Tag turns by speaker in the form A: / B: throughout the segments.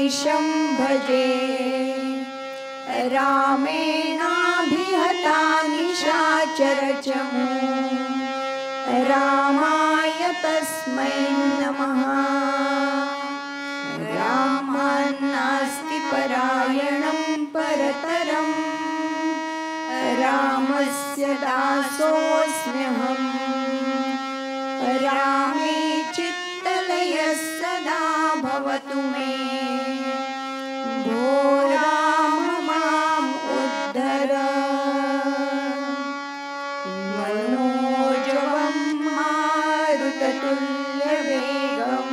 A: रामेशं भजे। रामेणाभिहता निशाचरचमू रामाय तस्मै नमः। रामान्नास्ति परायणं परतरं रामस्य दासोऽस्म्यहम्। रामे चित्तलयः सदा भवतु मे। भो राम माम् उद्धर। मनोजवं मारुततुल्यवेगं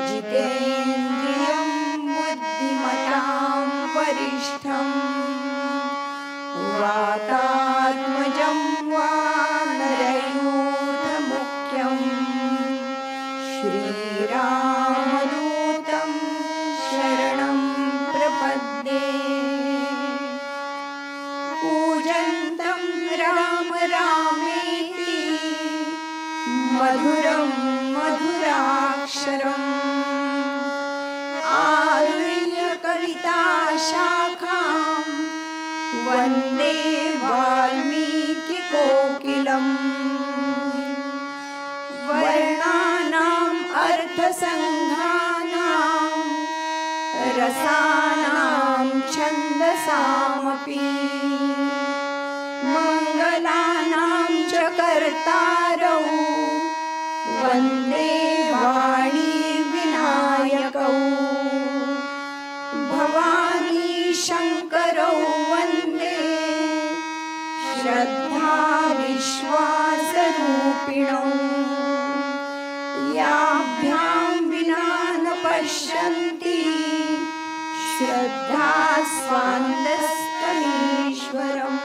A: जितेन्द्रियं बुद्धिमतां वरिष्ठं। वातात्मजं वानरयूथमुख्यं श्रीरामदूतं शरणं प्रपद्ये। पूजन्तं राम रामेति मधुरं मधुराक्षरम्। आरुह्य कविताशाखां वन्दे वाल्मीकिकोकिलम्। वर्णानाम् अर्थसङ्घानां रसानां छन्दसामपि मङ्गलानां च कर्तारौ वन्दे वाणी विनायकौ। भवानी शङ्करौ वन्दे श्रद्धा विश्वासरूपिणौ। याभ्यां विना न पश्यन्ति श्रद्धा स्वान्तस्तमीश्वरम्।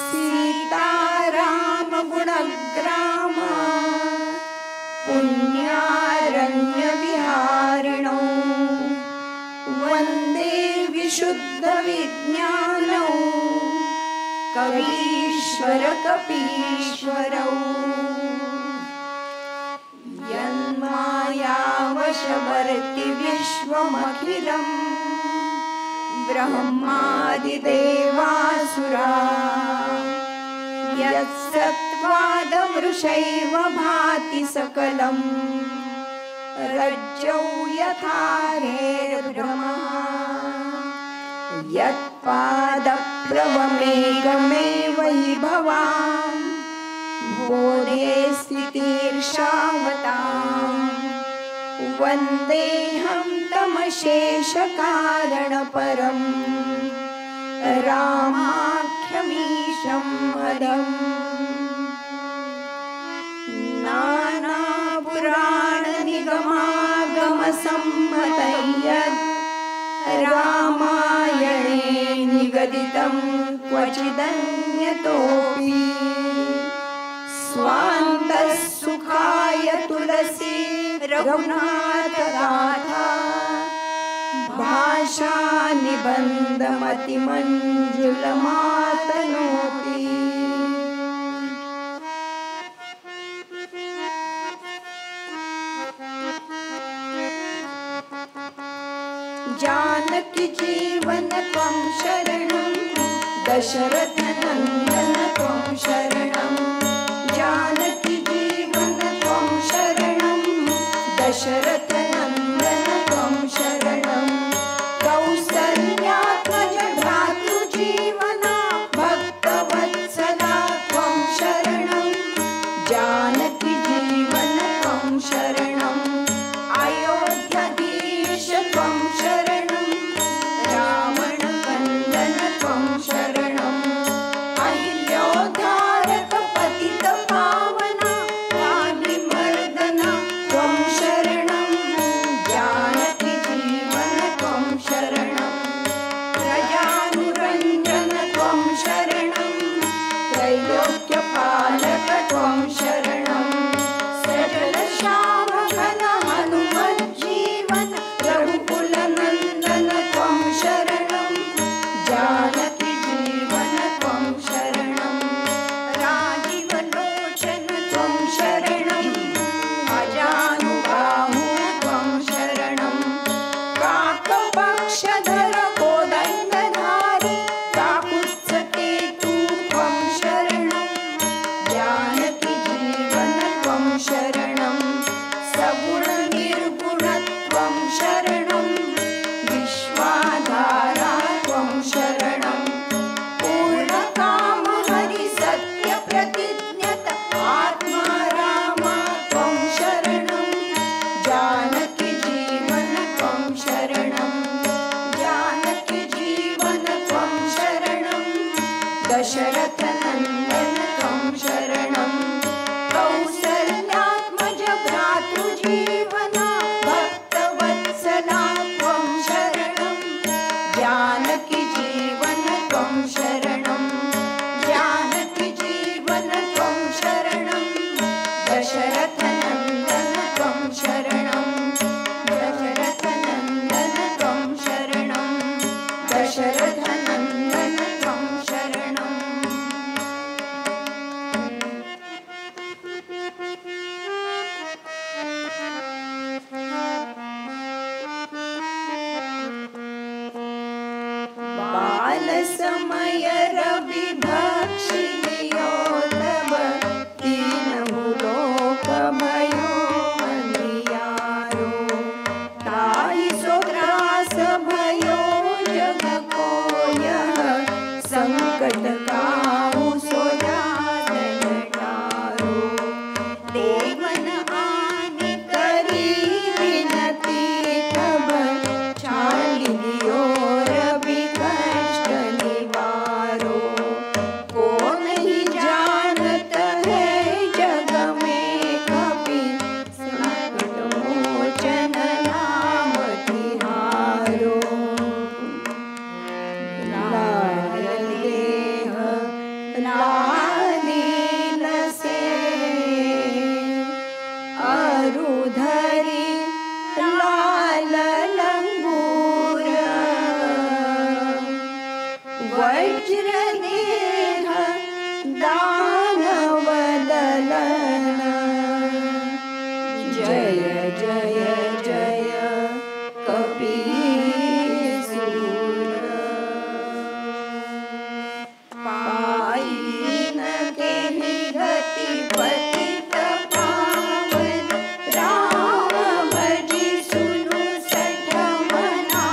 A: सीतारामगुणग्राम पुण्यारण्यविहारिणौ वन्दे विशुद्धविज्ञानौ कवीश्वर कपीश्वरौ। यन्मायावशवर्ति विश्वमखिलं ब्रह्मादिदेवासुरा। यत्सत्त्वादमृषैव भाति सकलं रज्जौ यथा हेर्भ्रमः। यत्पादप्लवमेकमेव हि भवान् बोधे स्थितिर्षावताम्। वन्देऽहं तमशेषकारणपरं रामाख्यमीशं मदम्। नानापुराणनिगमागमसम्मतय्यत् रामायणे निगदितं क्वचिदन्यतोऽपि। स्वान्तः सुखाय तुलसी रघुनाथगाथा भाषा निबन्धमतिमञ्जुलमातनोति। जानकी जीवन त्वं शरणं दशरथ नंदन त्वं शरणं। जानकी जीवन त्वं शरणं दशरथ नंदन त्वं शरणं। कौसल्यात्मज भ्रातृजीवना भक्तवत्सला त्वं शरणं। जानकी जीवन त्वं शरणं। अयोध्याधीश त्वं शरणं। रावणवन्दन त्वं शरणं। शरणं सगुणनिर्गुणत्वं शरणं विश्वाधारा त्वं शरणं पूर्णकामहरिसत्यप्रतिज्ञत आत्मा रामा त्वं शरणं जानकी जीवन त्वं शरणं जानकी जीवन त्वं शरणं दशरथनन्दन त्वं शरणं कौसल्यात्मज भ्रातृजीवना भक्तवत्सला त्वं शरणं जानकी जीवन त्वं शरणं जानकी जीवन त्वं शरणं दशरथनन्दन त्वं शरणं दशरथनन्दन त्वं शरणं दशरथनन्दन त्वं शरणं बालसमय रविभक्षिणियो तव दीनमुलोकभयो अन्यारो ताहि सोग्रास भयो जगको यः संकटकाहु सोजातनटारो देवन आनि करी विनती तब छाली दियो रवि कष्ट निवारो को नहीं जानत है जग में कपि संकट मोचन नाम तिहारो लाल देह लालीन से अरुधरी लाल लंगूर वज्रदेह दानवदलन जय जय जय कपीसूर पायिन के गति पतित पावन राम भजि सुनु सठ मना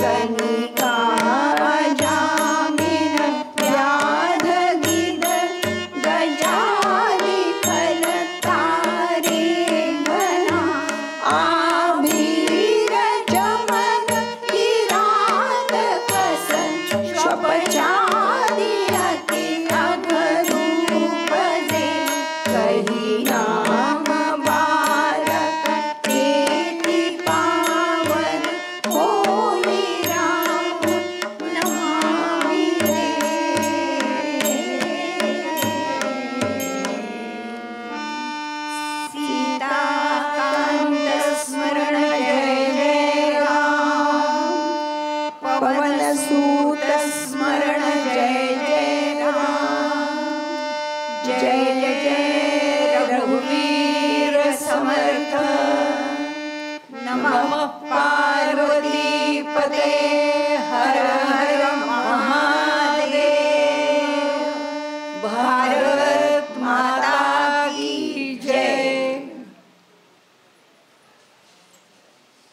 A: गणिका जामिन व्याध गिद गजाली फल तारे घना आभीर चमन किरात कसन श्वपचादि अति अघरूप दे कही नाम बारक कीर्ति पावन होई राम नमामि रे सीताकांत स्मरण जय जय राम पवन सूत स्मरण जय जय राम जय जय रघुवीर समर्थ नमः पार्वती पते हर हर महादेव भारत माता की जय.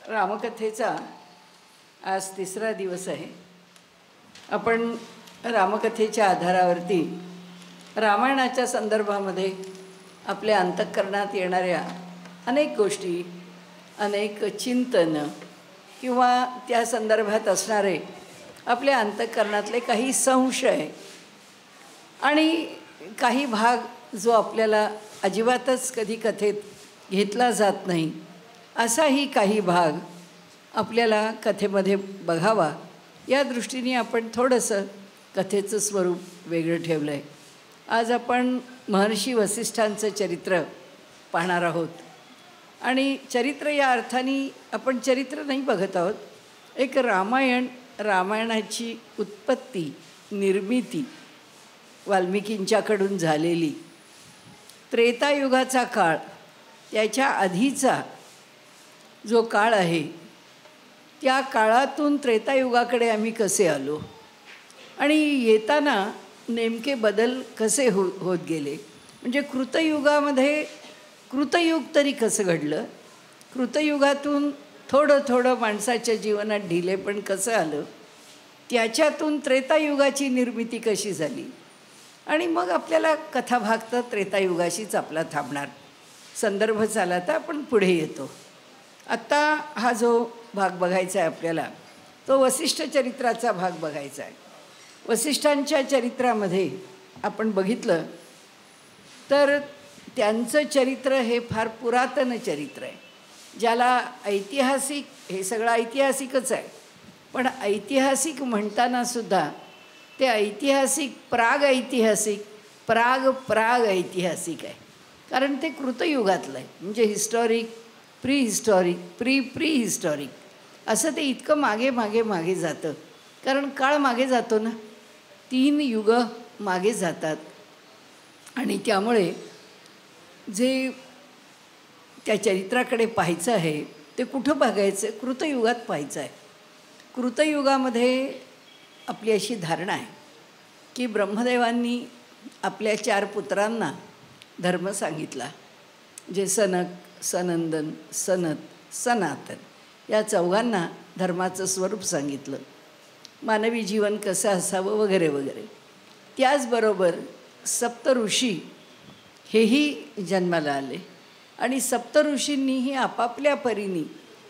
B: रामकथेचा आज तिसरा दिवस आहे. आपण रामकथेच्या आधारावरती रामायणाच्या संदर्भामध्ये आपल्या अंतःकरणात येणाऱ्या अनेक गोष्टी, अनेक चिंतन किंवा त्या संदर्भात असणारे आपल्या अंतःकरणातले काही संशय आणि काही भाग जो आपल्याला अजिबातच कधी कथेत घेतला जात नाही असाही काही भाग आपल्याला कथेमध्ये बघावा या दृष्टीने आपण थोडंसं कथेचं स्वरूप वेगळं ठेवलं आहे. आज आपण महर्षी वसिष्ठांचं चरित्र पाहणार आहोत. आणि चरित्र या अर्थाने आपण चरित्र नाही बघत आहोत, एक रामायणाची उत्पत्ती, निर्मिती वाल्मिकींच्याकडून झालेली, त्रेतायुगाचा काळ, त्याच्या आधीचा जो काळ आहे त्या काळातून त्रेतायुगाकडे आम्ही कसे आलो आणि येताना नेमके बदल कसे होत गेले. म्हणजे कृतयुगामध्ये कृतयुग तरी कसं घडलं, कृतयुगातून थोडं थोडं माणसाच्या जीवनात ढिलेपण कसं आलं, त्याच्यातून त्रेतायुगाची निर्मिती कशी झाली, आणि मग आपल्याला कथाभाग तर त्रेतायुगाशीच आपला थांबणार. संदर्भ झाला तर आपण पुढे येतो. आत्ता हा जो भाग बघायचा आहे आपल्याला, तो वसिष्ठ चरित्राचा भाग बघायचा आहे. वसिष्ठांच्या चरित्रामध्ये आपण बघितलं तर त्यांचं चरित्र हे फार पुरातन चरित्र आहे, ज्याला ऐतिहासिक, हे सगळं ऐतिहासिकच आहे, पण ऐतिहासिक म्हणतानासुद्धा ते ऐतिहासिक प्राग ऐतिहासिक आहे. कारण ते कृतयुगातलं आहे, म्हणजे हिस्टॉरिक, प्री हिस्टॉरिक असं ते इतकं मागे जातं. कारण काळ मागे जातो ना, 3 युग मागे जातात. आणि त्यामुळे जे त्या चरित्राकडे पाहायचं आहे ते कुठं बघायचं, कृतयुगात पाहायचं आहे. कृतयुगामध्ये आपली अशी धारणा आहे की ब्रह्मदेवांनी आपल्या 4 पुत्रांना धर्म सांगितला, जे सनक, सनंदन, सनत, सनातन या 4घांना धर्माचं स्वरूप सांगितलं, मानवी जीवन कसं असावं वगैरे वगैरे. त्याचबरोबर सप्तऋषी हेही जन्माला आले आणि सप्तऋषींनीही आपापल्या परीने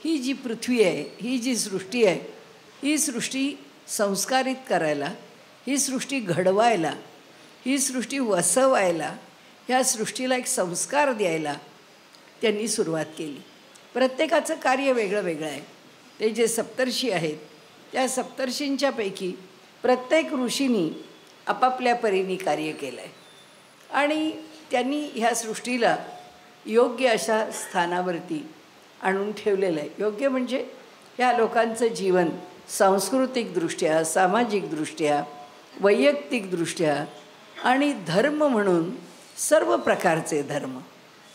B: ही जी पृथ्वी आहे, ही जी सृष्टी आहे, ही सृष्टी संस्कारित करायला, ही सृष्टी घडवायला, ही सृष्टी वसवायला, ह्या सृष्टीला एक संस्कार द्यायला त्यांनी सुरुवात केली. प्रत्येकाचं कार्य वेगळं वेगळं आहे. ते जे सप्तर्षी आहेत त्या सप्तर्षींच्यापैकी प्रत्येक ऋषींनी आपापल्या परीने कार्य केलं आहे आणि त्यांनी ह्या सृष्टीला योग्य अशा स्थानावरती आणून ठेवलेलं आहे. योग्य म्हणजे ह्या लोकांचं जीवन सांस्कृतिकदृष्ट्या, सामाजिकदृष्ट्या, वैयक्तिकदृष्ट्या आणि धर्म म्हणून सर्व प्रकारचे धर्म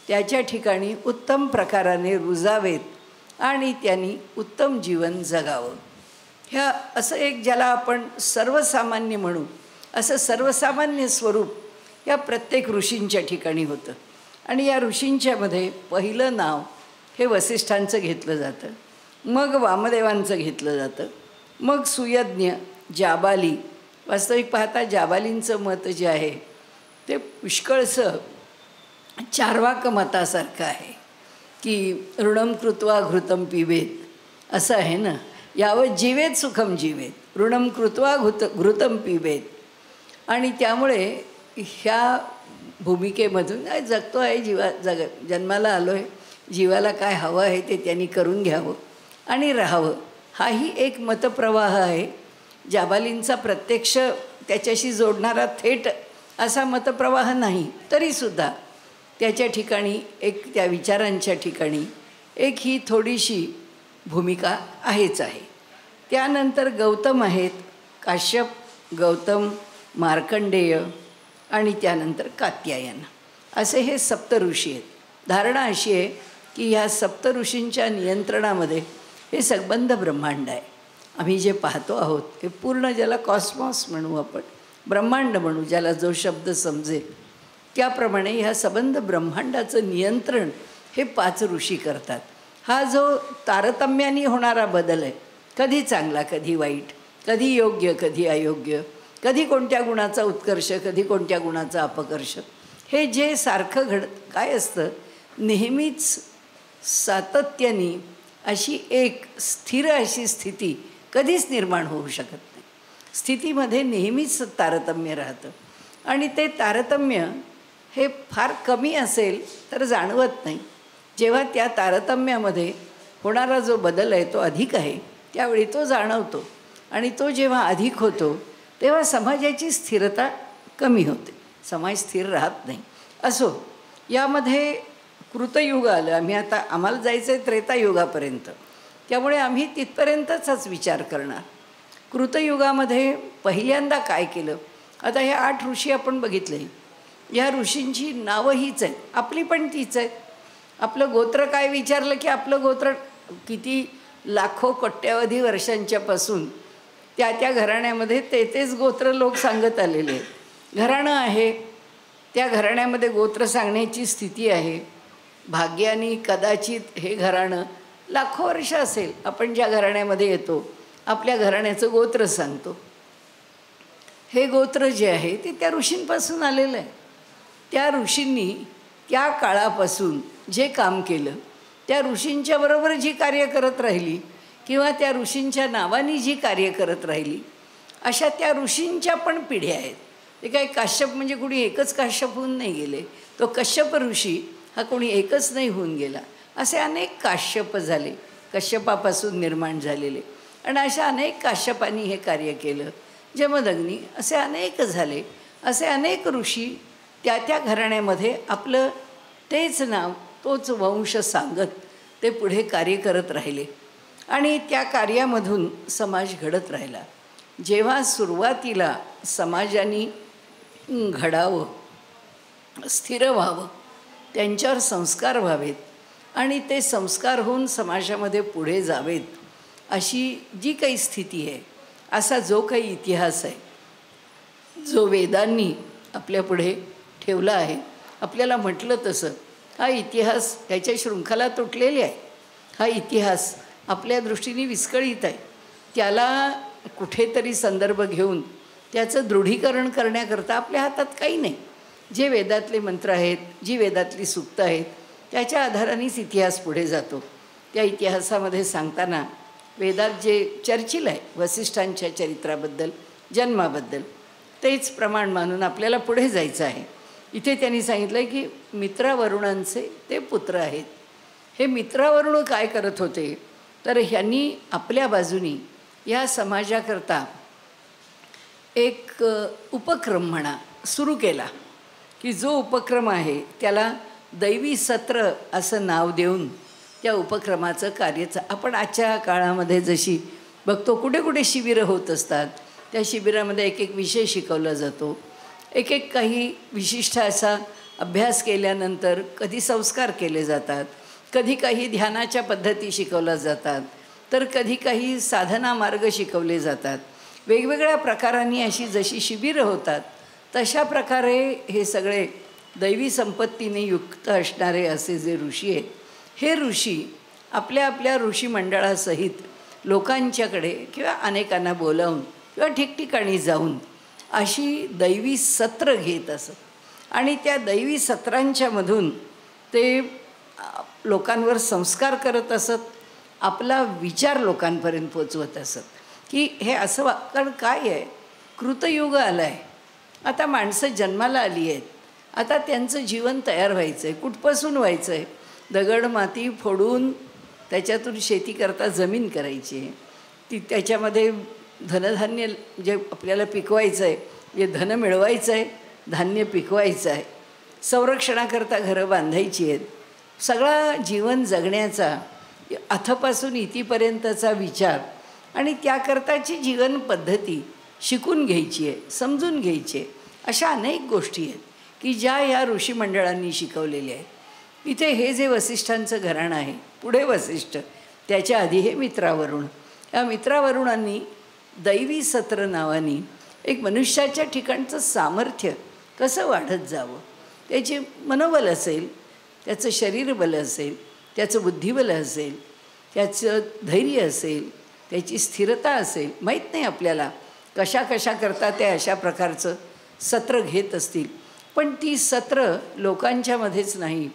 B: त्याच्या ठिकाणी उत्तम प्रकाराने रुजावेत आणि त्यांनी उत्तम जीवन जगावं. ह्या असं एक ज्याला आपण सर्वसामान्य म्हणू, असं सर्वसामान्य स्वरूप या प्रत्येक ऋषींच्या ठिकाणी होतं. आणि या ऋषींच्यामध्ये पहिलं नाव हे वसिष्ठांचं घेतलं जातं, मग वामदेवांचं घेतलं जातं, मग सुयज्ञ, जाबाली. वास्तविक पाहता जाबालींचं मत जे आहे ते पुष्कळसं चार्वाक मतासारखं आहे की ऋणम कृत्वा घृतम पिबेत असं आहे ना, यावत जीवेत सुखम जीवेत, ऋणम कृत्वा घृतम पिबेत. आणि त्यामुळे ह्या भूमिकेमधून जगतो आहे, जन्माला आलो आहे, जीवाला काय हवं आहे ते त्यांनी करून घ्यावं आणि राहावं, हाही एक मतप्रवाह आहे. जाबालींचा प्रत्यक्ष त्याच्याशी जोडणारा थेट असा मतप्रवाह नाही, तरीसुद्धा त्याच्या ठिकाणी एक, त्या विचारांच्या ठिकाणी एक ही थोडीशी भूमिका आहेच आहे. त्यानंतर गौतम आहेत, काश्यप, गौतम, मार्कंडेय आणि त्यानंतर कात्यायन असे हे सप्तऋषी आहेत. धारणा अशी आहे की ह्या सप्तऋषींच्या नियंत्रणामध्ये हे संबंध ब्रह्मांड आहे. आम्ही जे पाहतो आहोत हे पूर्ण, ज्याला कॉस्मॉस म्हणू आपण, ब्रह्मांड म्हणू, ज्याला जो शब्द समजेल त्याप्रमाणे ह्या संबंध ब्रह्मांडाचं नियंत्रण हे 5 ऋषी करतात. हा जो तारतम्याने होणारा बदल आहे, कधी चांगला कधी वाईट, कधी योग्य कधी अयोग्य, कधी कोणत्या गुणाचा उत्कर्ष कधी कोणत्या गुणाचा अपकर्ष, हे जे सारखं काय असतं, नेहमीच सातत्याने अशी एक स्थिर अशी स्थिती कधीच निर्माण होऊ शकत नाही. स्थितीमध्ये नेहमीच तारतम्य राहतं आणि ते तारतम्य हे फार कमी असेल तर जाणवत नाही. जेव्हा त्या तारतम्यामध्ये होणारा जो बदल आहे तो अधिक आहे त्यावेळी तो जाणवतो आणि तो जेव्हा अधिक होतो तेव्हा समाजाची स्थिरता कमी होते, समाज स्थिर राहत नाही. असो, यामध्ये कृतयुग आलं, आम्हाला जायचं आहे त्रेतायुगापर्यंत, त्यामुळे आम्ही तिथपर्यंतचाच विचार करणार. कृतयुगामध्ये पहिल्यांदा काय केलं, आता हे 8 ऋषी आपण बघितले, या ऋषींची नावं हीच आहेत, आपली पण तीच आहेत. आपलं गोत्र काय विचारलं की आपलं गोत्र किती लाखो कोट्यावधी वर्षांच्यापासून त्या त्या घराण्यामध्ये तेच गोत्र लोक सांगत आलेले आहेत. घराणं आहे, त्या घराण्यामध्ये गोत्र सांगण्याची स्थिती आहे. भाग्याने कदाचित हे घराणं लाखो वर्ष असेल. आपण ज्या घराण्यामध्ये येतो आपल्या घराण्याचं गोत्र सांगतो. हे गोत्र जे आहे ते त्या ऋषींपासून आलेलं आहे. त्या ऋषींनी त्या काळापासून जे काम केलं, त्या ऋषींच्या बरोबर जी कार्य करत राहिली किंवा त्या ऋषींच्या नावाने जी कार्य करत राहिली, अशा त्या ऋषींच्या पण पिढ्या आहेत. ते काय काश्यप म्हणजे कुणी एकच काश्यप होऊन नाही गेले. तो कश्यप ऋषी हा कोणी एकच नाही होऊन गेला. असे अनेक काश्यप झाले, कश्यपापासून निर्माण झालेले. आणि अशा अनेक काश्यपांनी हे कार्य केलं. जमदग्नी असे अनेक झाले. असे अनेक ऋषी त्या त्या घराण्यामध्ये आपलं तेच नाव तोच वंश सांगत ते पुढे कार्य करत राहिले. आणि त्या कार्यामधून समाज घडत राहिला. जेव्हा सुरुवातीला समाजाने घडावं, स्थिर व्हावं, त्यांच्यावर संस्कार व्हावेत आणि ते संस्कार होऊन समाजामध्ये पुढे जावेत, अशी जी काही स्थिती आहे, असा जो काही इतिहास आहे, जो वेदांनी आपल्यापुढे ठेवला आहे, आपल्याला म्हटलं तसं हा इतिहास त्याच्या शृंखला तुटलेली आहे. हा इतिहास आपल्या दृष्टीने विस्कळीत आहे. त्याला कुठेतरी संदर्भ घेऊन त्याचं दृढीकरण करण्याकरता आपल्या हातात काही नाही. जे वेदातले मंत्र आहेत, जी वेदातली सूक्तं आहेत, त्याच्या आधारानेच इतिहास पुढे जातो. त्या इतिहासामध्ये सांगताना वेदात जे चर्चिल आहे वसिष्ठांच्या चरित्राबद्दल, जन्माबद्दल, तेच प्रमाण मानून आपल्याला पुढे जायचं आहे. इथे त्यांनी सांगितलं आहे की मित्रावरुणांचे ते पुत्र आहेत. हे मित्रावरुण काय करत होते, तर ह्यांनी आपल्या बाजूनी या समाजाकरता एक उपक्रम म्हणा सुरू केला, की जो उपक्रम आहे त्याला दैवी सत्र असं नाव देऊन त्या उपक्रमाचं कार्यचं आपण आजच्या काळामध्ये जशी बघतो कुठे कुठे शिबिरं होत असतात, त्या शिबिरामध्ये एक एक विषय शिकवला जातो. एक एक काही विशिष्ट असा अभ्यास केल्यानंतर कधी संस्कार केले जातात, कधी काही ध्यानाच्या पद्धती शिकवल्या जातात, तर कधी काही साधना मार्ग शिकवले जातात. वेगवेगळ्या प्रकारांनी अशी जशी शिबिरं होतात तशा प्रकारे हे सगळे दैवी संपत्तीने युक्त असणारे असे जे ऋषी आहेत, हे ऋषी आपल्या आपल्या ऋषी मंडळासहित लोकांच्याकडे किंवा अनेकांना बोलावून किंवा ठिकठिकाणी जाऊन अशी दैवी सत्र घेत असत. आणि त्या दैवी सत्रांच्यामधून ते लोकांवर संस्कार करत असत, आपला विचार लोकांपर्यंत पोचवत असत की हे असं कारण काय आहे, कृतयुग आलं आहे, आता माणसं जन्माला आली आहेत, आता त्यांचं जीवन तयार व्हायचं आहे. कुठपासून व्हायचं आहे, दगड माती फोडून त्याच्यातून शेती करता जमीन करायची आहे, ती त्याच्यामध्ये धनधान्य जे आपल्याला पिकवायचं आहे, जे धन मिळवायचं आहे, धान्य पिकवायचं आहे, संरक्षणाकरता घरं बांधायची आहेत. सगळा जीवन जगण्याचा अथपासून इथपर्यंतचा विचार आणि त्याकरताची जीवन पद्धती शिकून घ्यायची आहे, समजून घ्यायची आहे. अशा अनेक गोष्टी आहेत की ज्या या ऋषी मंडळांनी शिकवलेल्या आहेत. इथे हे जे वसिष्ठांचं घराणं आहे, पुढे वसिष्ठ, त्याच्या आधी हे मित्रावरुण. या मित्रावरुणांनी दैवी सत्र नावानी एक मनुष्याच्या ठिकाणचं सामर्थ्य कसं वाढत जावं, त्याचे मनोबल असेल, त्याचं शरीरबल असेल, त्याचं बुद्धिबल असेल, त्याचं धैर्य असेल, त्याची स्थिरता असेल, माहीत नाही आपल्याला कशा कशा करता ते अशा प्रकारचं सत्र घेत असतील. पण ती सत्र लोकांच्यामध्येच नाही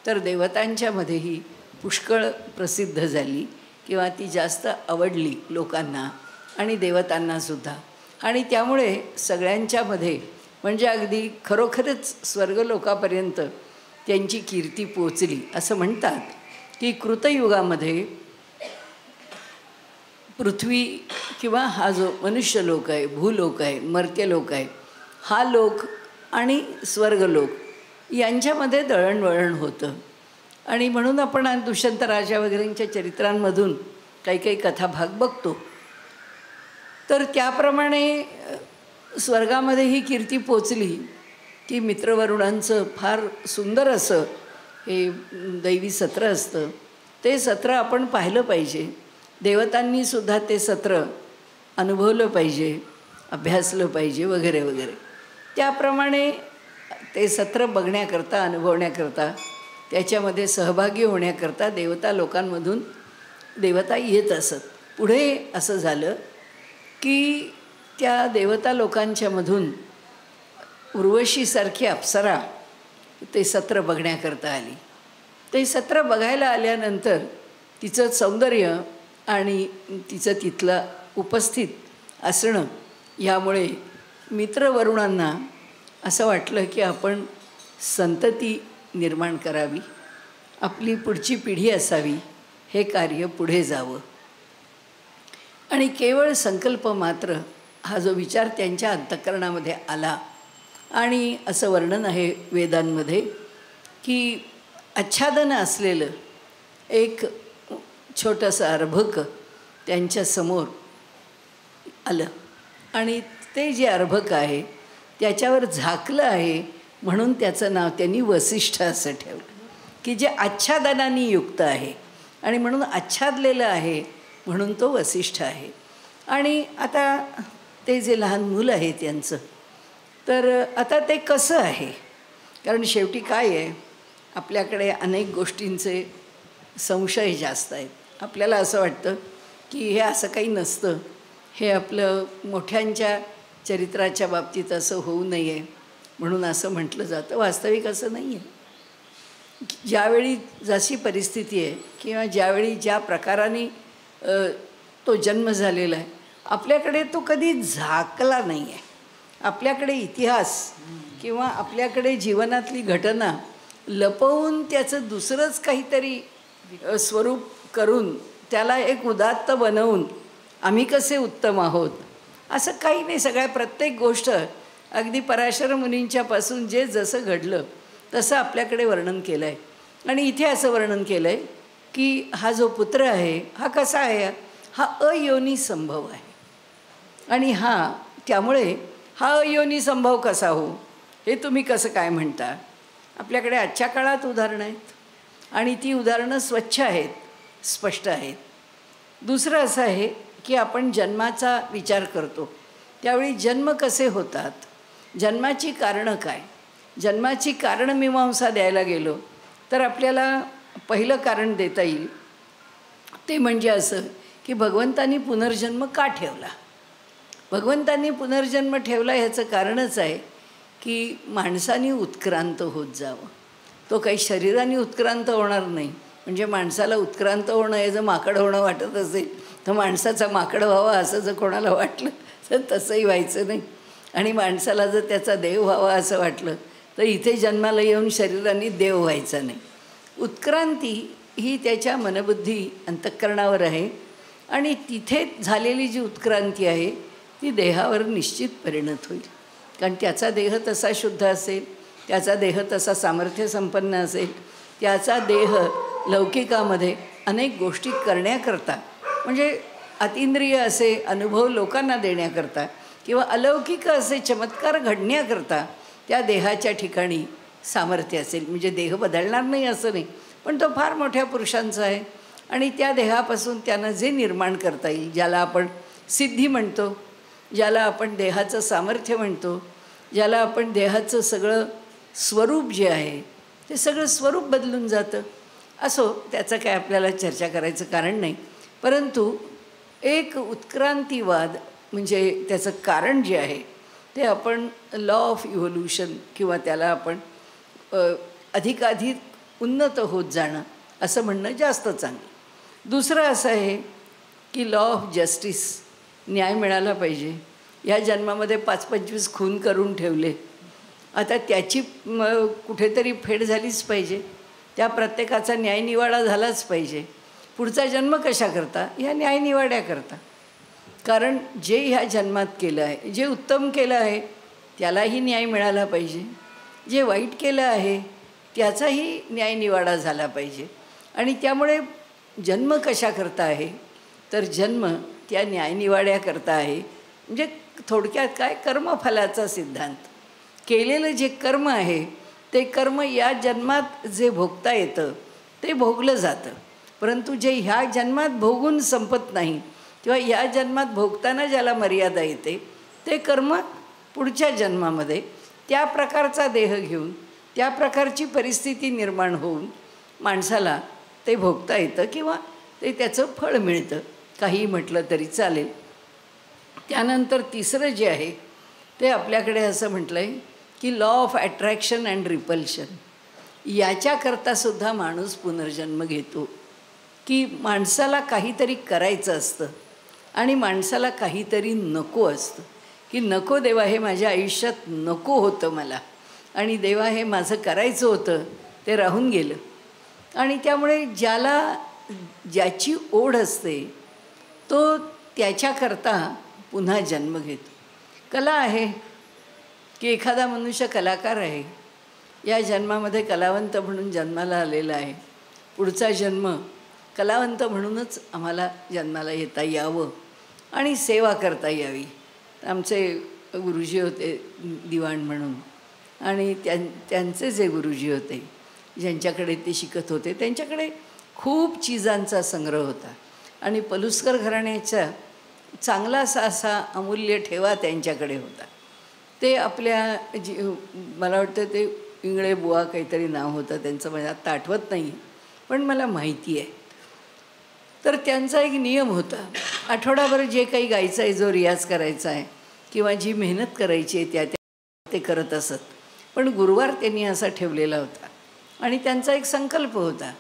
B: तर देवतांच्यामध्येही पुष्कळ प्रसिद्ध झाली किंवा ती जास्त आवडली लोकांना आणि देवतांनासुद्धा. आणि त्यामुळे सगळ्यांच्यामध्ये म्हणजे अगदी खरोखरच स्वर्गलोकापर्यंत त्यांची कीर्ती पोचली. असं म्हणतात की कृतयुगामध्ये पृथ्वी किंवा हा जो मनुष्यलोक आहे, भूलोक आहे, मर्त्यलोक आहे, हा लोक आणि स्वर्गलोक यांच्यामध्ये दळणवळण होतं. आणि म्हणून आपण दुष्यंत राजा वगैरेंच्या चरित्रांमधून काही काही कथाभाग बघतो. तर त्याप्रमाणे स्वर्गामध्ये ही कीर्ती पोचली की मित्रवरुणांचं फार सुंदर असं हे दैवी सत्र असतं. ते सत्र आपण पाहिलं पाहिजे, देवतांनीसुद्धा ते सत्र अनुभवलं पाहिजे, अभ्यासलं पाहिजे वगैरे वगैरे. त्याप्रमाणे ते सत्र बघण्याकरता, अनुभवण्याकरता त्याच्यामध्ये सहभागी होण्याकरता देवता लोकांमधून देवता येत असत. पुढे असं झालं की त्या देवता लोकांच्यामधून उर्वशीसारखी अप्सरा ते सत्र बघण्याकरता आली. ते सत्र बघायला आल्यानंतर तिचं सौंदर्य आणि तिचं तिथलं उपस्थित असणं यामुळे मित्रवरुणांना असं वाटलं की आपण संतती निर्माण करावी, आपली पुढची पिढी असावी, हे कार्य पुढे जावं. आणि केवळ संकल्प मात्र हा जो विचार त्यांच्या अंतःकरणामध्ये आला. आणि असं वर्णन आहे वेदांमध्ये की आच्छादन असलेलं एक छोटंसं अर्भक त्यांच्यासमोर आलं आणि ते जे अर्भक आहे त्याच्यावर झाकलं आहे म्हणून त्याचं नाव त्यांनी वसिष्ठ असं ठेवलं, की जे आच्छादनाने युक्त आहे आणि म्हणून आच्छादलेलं आहे म्हणून तो वसिष्ठ आहे. आणि आता ते जे लहान मूल आहे त्यांचं, तर आता ते कसं आहे, कारण शेवटी काय आहे, आपल्याकडे अनेक गोष्टींचे संशय जास्त आहेत. आपल्याला असं वाटतं की हे असं काही नसतं, हे आपलं मोठ्यांच्या चरित्राच्या बाबतीत असं होऊ नये म्हणून असं म्हटलं जातं. वास्तविक असं नाही आहे. ज्यावेळी जशी परिस्थिती आहे किंवा ज्यावेळी ज्या प्रकाराने तो जन्म झालेला आहे, आपल्याकडे तो कधी झाकला नाही आहे. आपल्याकडे इतिहास किंवा आपल्याकडे जीवनातली घटना लपवून त्याचं दुसरंच काहीतरी स्वरूप करून त्याला एक उदात्त बनवून आम्ही कसे उत्तम आहोत असं काही नाही. प्रत्येक गोष्ट अगदी पराशर मुनींच्यापासून जे जसं घडलं तसं आपल्याकडे वर्णन केलं आहे. आणि इथे असं वर्णन केलं आहे की हा जो पुत्र आहे हा कसा आहे, हा अयोनी संभव आहे. आणि त्यामुळे हा अयोनी संभव कसा हो, हे तुम्ही कसं काय म्हणता. आपल्याकडे आजच्या काळात उदाहरणं आहेत आणि ती उदाहरणं स्वच्छ आहेत, स्पष्ट आहेत. दुसरं असं आहे की आपण जन्माचा विचार करतो त्यावेळी जन्म कसे होतात, जन्माची कारणं काय. जन्माची कारणमीमांसा द्यायला गेलो तर आपल्याला पहिलं कारण देता येईल ते म्हणजे असं की भगवंतांनी पुनर्जन्म का ठेवला. भगवंतांनी पुनर्जन्म ठेवला ह्याचं कारणच आहे की माणसाने उत्क्रांत होत जावं. तो काही शरीराने उत्क्रांत होणार नाही. म्हणजे माणसाला उत्क्रांत होणं हे जर माकड होणं वाटत असेल तर माणसाचा माकड व्हावा असं जर कोणाला वाटलं तर तसंही व्हायचं नाही. आणि माणसाला जर त्याचा देव व्हावा असं वाटलं तर इथे जन्माला येऊन शरीराने देव व्हायचा नाही. उत्क्रांती ही त्याच्या मनबुद्धी अंतःकरणावर आहे आणि तिथे झालेली जी उत्क्रांती आहे ती देहावर निश्चित परिणत होईल. कारण त्याचा देह तसा शुद्ध असेल, त्याचा देह तसा सामर्थ्य संपन्न असेल, त्याचा देह लौकिकामध्ये अनेक गोष्टी करण्याकरता म्हणजे अतिंद्रिय असे अनुभव लोकांना देण्याकरता किंवा अलौकिक असे चमत्कार घडण्याकरता त्या देहाच्या ठिकाणी सामर्थ्य असेल. म्हणजे देह बदलणार नाही असं नाही, पण तो फार मोठ्या पुरुषांचा आहे आणि त्या देहापासून त्यांना जे निर्माण करता येईल, ज्याला आपण सिद्धी म्हणतो, ज्याला आपण देहाचं सामर्थ्य म्हणतो, ज्याला आपण देहाचं सगळं स्वरूप जे आहे ते सगळं स्वरूप बदलून जातं. असो, त्याचं काय आपल्याला चर्चा करायचं कारण नाही. परंतु एक उत्क्रांतीवाद म्हणजे त्याचं कारण जे आहे ते आपण लॉ ऑफ इव्होल्यूशन किंवा त्याला आपण अधिकाधिक उन्नत होत जाणं असं म्हणणं जास्त चांगलं. दुसरं असं आहे की लॉ ऑफ जस्टिस, न्याय मिळाला पाहिजे. या जन्मामध्ये 5-25 खून करून ठेवले, आता त्याची कुठेतरी फेड झालीच पाहिजे. त्या प्रत्येकाचा न्यायनिवाडा झालाच पाहिजे. पुढचा जन्म कशा करता, ह्या न्यायनिवाड्या करता. कारण जे ह्या जन्मात केलं आहे, जे उत्तम केलं आहे त्यालाही न्याय मिळाला पाहिजे, जे वाईट केलं आहे त्याचाही न्यायनिवाडा झाला पाहिजे. आणि त्यामुळे जन्म कशा करता आहे, तर जन्म त्या न्यायनिवाड्या करता आहे. म्हणजे थोडक्यात काय, कर्मफलाचा सिद्धांत. केलेलं जे कर्म आहे ते कर्म या जन्मात जे भोगता येतं ते भोगलं जातं. परंतु जे ह्या जन्मात भोगून संपत नाही किंवा या जन्मात भोगताना ज्याला मर्यादा येते ते कर्म पुढच्या जन्मामध्ये त्या प्रकारचा देह घेऊन त्या प्रकारची परिस्थिती निर्माण होऊन माणसाला ते भोगता येतं किंवा ते त्याचं फळ मिळतं, काहीही म्हटलं तरी चालेल. त्यानंतर तिसरं जे आहे ते आपल्याकडे असं म्हटलं आहे की law of attraction and repulsion. याच्याकरतासुद्धा माणूस पुनर्जन्म घेतो, की माणसाला काहीतरी करायचं असतं आणि माणसाला काहीतरी नको असतं, की नको देवा हे माझ्या आयुष्यात नको होतं मला, आणि देवा हे माझं करायचं होतं ते राहून गेलं. आणि त्यामुळे ज्याची ओढ असते तो त्याच्याकरता पुन्हा जन्म घेतो. कला आहे की एखादा मनुष्य कलाकार आहे, या जन्मामध्ये कलावंत म्हणून जन्माला आलेला आहे, पुढचा जन्म कलावंत म्हणूनच आम्हाला जन्माला येता यावं आणि सेवा करता यावी. आमचे गुरुजी होते दिवाण म्हणून, आणि त्यांचे जे गुरुजी होते ज्यांच्याकडे ते शिकत होते त्यांच्याकडे खूप चीजांचा संग्रह होता, आणि पलुस्कर घराण्याचा चांगलासा असा अमूल्य ठेवा त्यांच्याकडे होता. ते आपल्या मला वाटतं ते इंगळे बुवा काहीतरी नाव होतं त्यांचं, मला आत्ता आठवत नाही पण मला माहिती आहे. तर त्यांचा एक नियम होता, आठवडाभर जे काही गायचं आहे, जो रियाज करायचा आहे किंवा जी मेहनत करायची आहे त्या ते करत असत. पण गुरुवार त्यांनी असा ठेवलेला होता, आणि त्यांचा एक संकल्प होता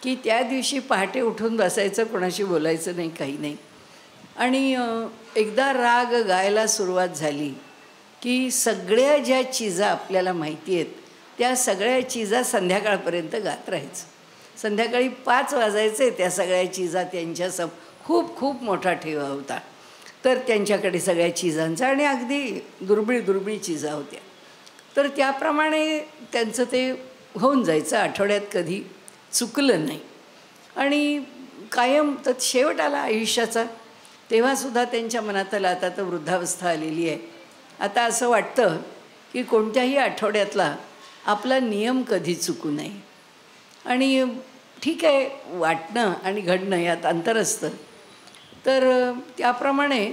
B: की त्या दिवशी पहाटे उठून बसायचं, कोणाशी बोलायचं नाही, काही नाही. आणि एकदा राग गायला सुरुवात झाली की सगळ्या ज्या चीजा आपल्याला माहिती आहेत त्या सगळ्या चीजा संध्याकाळपर्यंत गात राहायचं. संध्याकाळी 5 वाजायचे, त्या सगळ्या चीजा त्यांच्या खूप खूप मोठा ठेवा होता. तर त्यांच्याकडे सगळ्या चीजांचा, आणि अगदी दुर्मिळ चीजा होत्या. तर त्याप्रमाणे त्यांचं ते होऊन जायचं, आठवड्यात कधी चुकलं नाही. आणि कायम तर शेवट आला आयुष्याचा, तेव्हासुद्धा त्यांच्या मनात आलं आता तर वृद्धावस्था आलेली आहे, आता असं वाटतं की कोणत्याही आठवड्यातला आपला नियम कधी चुकू नये. आणि ठीक आहे, वाटणं आणि घडणं यात अंतर असतं. तर त्याप्रमाणे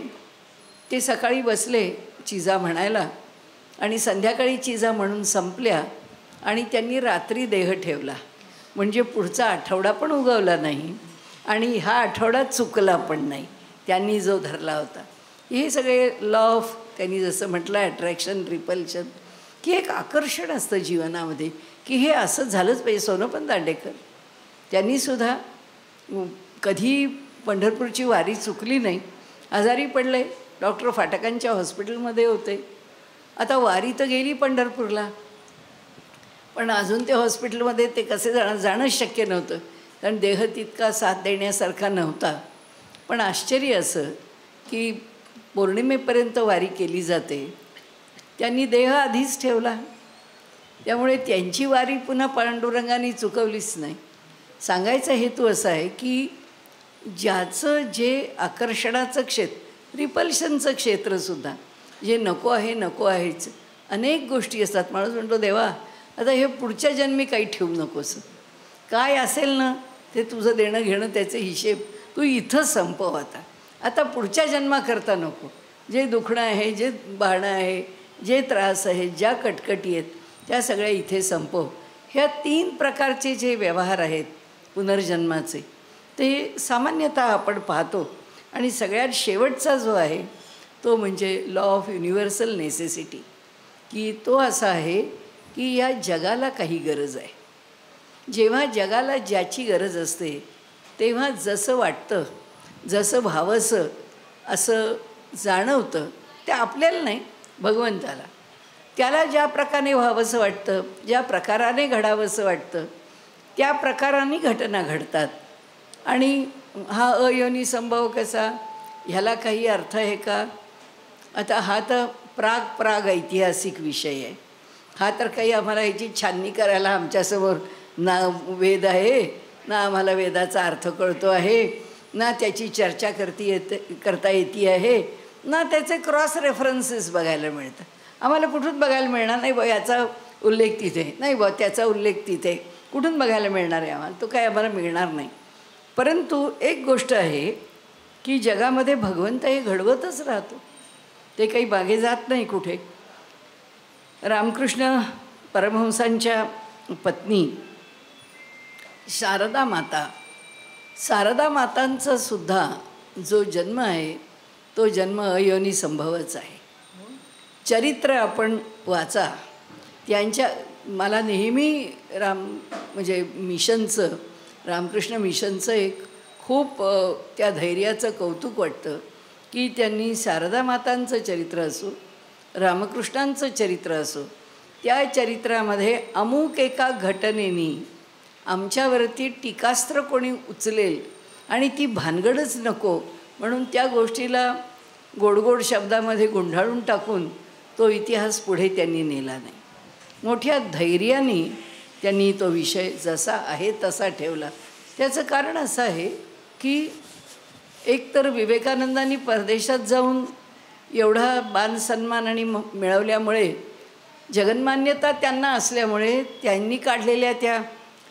B: ते सकाळी बसले चीजा म्हणायला, आणि संध्याकाळी चीजा म्हणून संपल्या, आणि त्यांनी रात्री देह ठेवला. म्हणजे पुढचा आठवडा पण उगवला नाही आणि हा आठवडा चुकला पण नाही त्यांनी जो धरला होता. हे सगळे लॉ ऑफ, त्यांनी जसं म्हटलं अट्रॅक्शन रिपल्शन, की एक आकर्षण असतं जीवनामध्ये की हे असं झालंच पाहिजे. सोनोपंत दांडेकर त्यांनीसुद्धा कधी पंढरपूरची वारी चुकली नाही, आजारी पडले, डॉक्टर फाटकांच्या हॉस्पिटलमध्ये होते. आता वारी तर गेली पंढरपूरला, पण अजून ते हॉस्पिटलमध्ये ते कसे जाणंच शक्य नव्हतं, कारण देह तितका साथ देण्यासारखा नव्हता. पण आश्चर्य असं की पौर्णिमेपर्यंत वारी केली जाते, त्यांनी देह आधीच ठेवला, त्यामुळे त्यांची वारी पुन्हा पांडुरंगाने चुकवलीच नाही. सांगायचा हेतू असा आहे की ज्याचं जे आकर्षणाचं क्षेत्र, रिपल्शनचं क्षेत्रसुद्धा, जे नको आहे नको आहेच, अनेक गोष्टी असतात. माणूस म्हणतो देवा आता हे पुढच्या जन्मी काही ठेवू नकोस, काय असेल ना ते तुझं देणं घेणं त्याचे हिशेब तू इथं संपव, आता पुढच्या जन्माकरता नको. जे दुखणं आहे, जे बाणं आहे, जे त्रास आहे, ज्या कटकटी आहेत त्या सगळ्या इथे संपव. ह्या 3 प्रकारचे जे व्यवहार आहेत पुनर्जन्माचे ते सामान्यतः आपण पाहतो. आणि सगळ्यात शेवटचा जो आहे तो म्हणजे लॉ ऑफ युनिव्हर्सल नेसेसिटी, की तो असा आहे की या जगाला काही गरज आहे. जेव्हा जगाला ज्याची गरज असते तेव्हा जसं वाटतं, जसं भावंसं असं जाणवतं, ते आपल्याला नाही भगवंताला. त्याला ज्या प्रकारे व्हावंसं वाटतं, ज्या प्रकाराने घडावंसं वाटतं त्या प्रकाराने घटना घडतात. आणि हा अयोनी संभव कसा, ह्याला काही अर्थ आहे का? आता हा तर प्राग ऐतिहासिक विषय आहे. हा तर काही आम्हाला ह्याची छाननी करायला आमच्यासमोर ना वेद आहे, ना आम्हाला वेदाचा अर्थ कळतो आहे, ना त्याची चर्चा करता येते आहे, ना त्याचे क्रॉस रेफरन्सेस बघायला मिळतात. आम्हाला कुठून बघायला मिळणार नाही, बा याचा उल्लेख तिथे नाही, बा त्याचा उल्लेख तिथे, कुठून बघायला मिळणार आहे आम्हाला? तो काय आम्हाला मिळणार नाही. परंतु एक गोष्ट आहे की जगामध्ये भगवंत हे घडवतच राहतो, ते काही मागे जात नाही कुठे. रामकृष्ण परमहंसांच्या पत्नी शारदा माता, शारदा मातांचा सुद्धा जो जन्म आहे तो जन्म अयोनी संभवच आहे. चरित्र आपण वाचा त्यांच्या. मला नेहमी म्हणजे मिशनचं, रामकृष्ण मिशनचं एक खूप त्या धैर्याचं कौतुक वाटतं की त्यांनी शारदा मातांचं चरित्र असो, रामकृष्णांचं चरित्र असो, त्या चरित्रामध्ये अमुक एका घटनेनी आमच्यावरती टीकास्त्र कोणी उचलेल आणि ती भानगडच नको म्हणून त्या गोष्टीला गोडगोड शब्दामध्ये गुंढाळून टाकून तो इतिहास पुढे त्यांनी नेला नाही. मोठ्या धैर्याने त्यांनी तो विषय जसा आहे तसा ठेवला. त्याचं कारण असं आहे की एकतर विवेकानंदांनी परदेशात जाऊन एवढा मान सन्मान आणि मिळवल्यामुळे, जगन्मान्यता त्यांना असल्यामुळे त्यांनी काढलेल्या त्या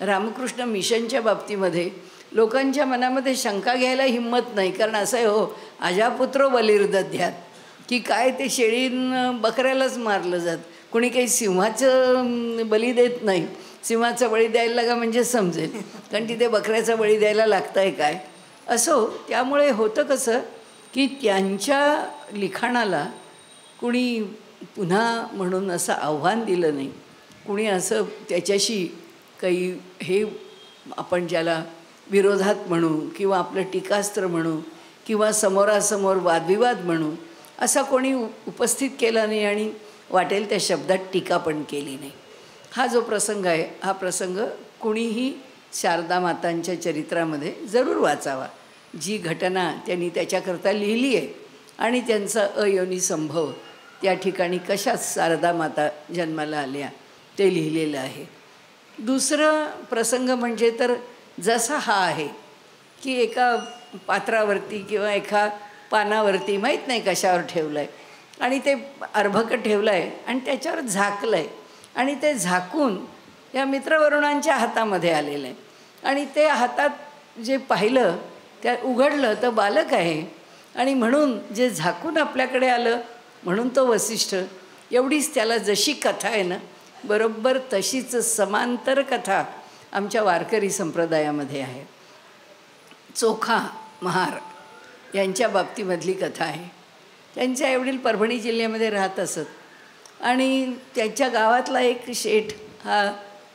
B: रामकृष्ण मिशनच्या बाबतीमध्ये लोकांच्या मनामध्ये शंका घ्यायला हिंमत नाही. कारण असं आहे, हो अजापुत्र बलिर्दध्यात, की काय ते शेळीन बकऱ्यालाच मारलं जात, कोणी काही सिंहाचं बळी देत नाही. सिंहाचा बळी द्यायला लागा म्हणजे समजेल, कारण तिथे बकऱ्याचा बळी द्यायला लागतं आहे काय. असो, त्यामुळे होतं कसं की त्यांच्या लिखाणाला कुणी पुन्हा म्हणून असं आव्हान दिलं नाही. कुणी असं त्याच्याशी काही हे आपण ज्याला विरोधात म्हणू किंवा आपलं टीकास्त्र म्हणू किंवा समोरासमोर वादविवाद म्हणू, असा कोणी उपस्थित केला नाही आणि वाटेल त्या शब्दात टीका पण केली नाही. हा जो प्रसंग आहे, हा प्रसंग कुणीही शारदा मातांच्या चरित्रामध्ये जरूर वाचावा. जी घटना त्यांनी त्याच्याकरता लिहिली आहे आणि त्यांचा अयोनी संभव त्या ठिकाणी कशा शारदा माता जन्माला आल्या ते लिहिलेलं आहे. दुसरं प्रसंग म्हणजे तर जसा हा आहे की एका पात्रावरती किंवा एका पानावरती माहीत नाही कशावर ठेवलं आहे आणि ते अर्भक ठेवलं आहे आणि त्याच्यावर झाकलं आहे आणि ते झाकून या मित्रवरुणांच्या हातामध्ये आलेलं आहे आणि ते हातात जे पाहिलं त्या उघडलं तर बालक आहे आणि म्हणून जे झाकून आपल्याकडे आलं म्हणून तो वसिष्ठ. एवढीच त्याला जशी कथा आहे ना, बरोबर तशीच समांतर कथा आमच्या वारकरी संप्रदायामध्ये आहे. चोखा महार यांच्या बाबतीमधली कथा आहे. त्यांच्या एवढील परभणी जिल्ह्यामध्ये राहत असत आणि त्यांच्या गावातला एक शेठ हा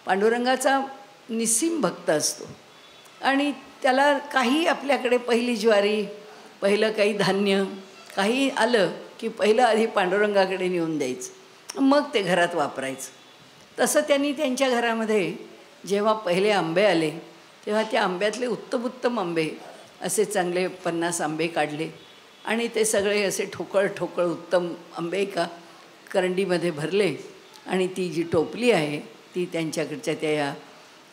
B: पांडुरंगाचा निस्सीम भक्त असतो आणि त्याला काही आपल्याकडे पहिली ज्वारी, पहिलं काही धान्य काही आलं की पहिलं आधी पांडुरंगाकडे नेऊन द्यायचं, मग ते घरात वापरायचं. तसं त्यांनी त्यांच्या घरामध्ये जेव्हा पहिले आंबे आले तेव्हा त्या आंब्यातले उत्तम उत्तम आंबे असे चांगले 50 आंबे काढले आणि ते सगळे असे ठोकळ ठोकळ उत्तम आंबे एका करंडीमध्ये भरले आणि ती जी टोपली आहे ती त्यांच्याकडच्या त्या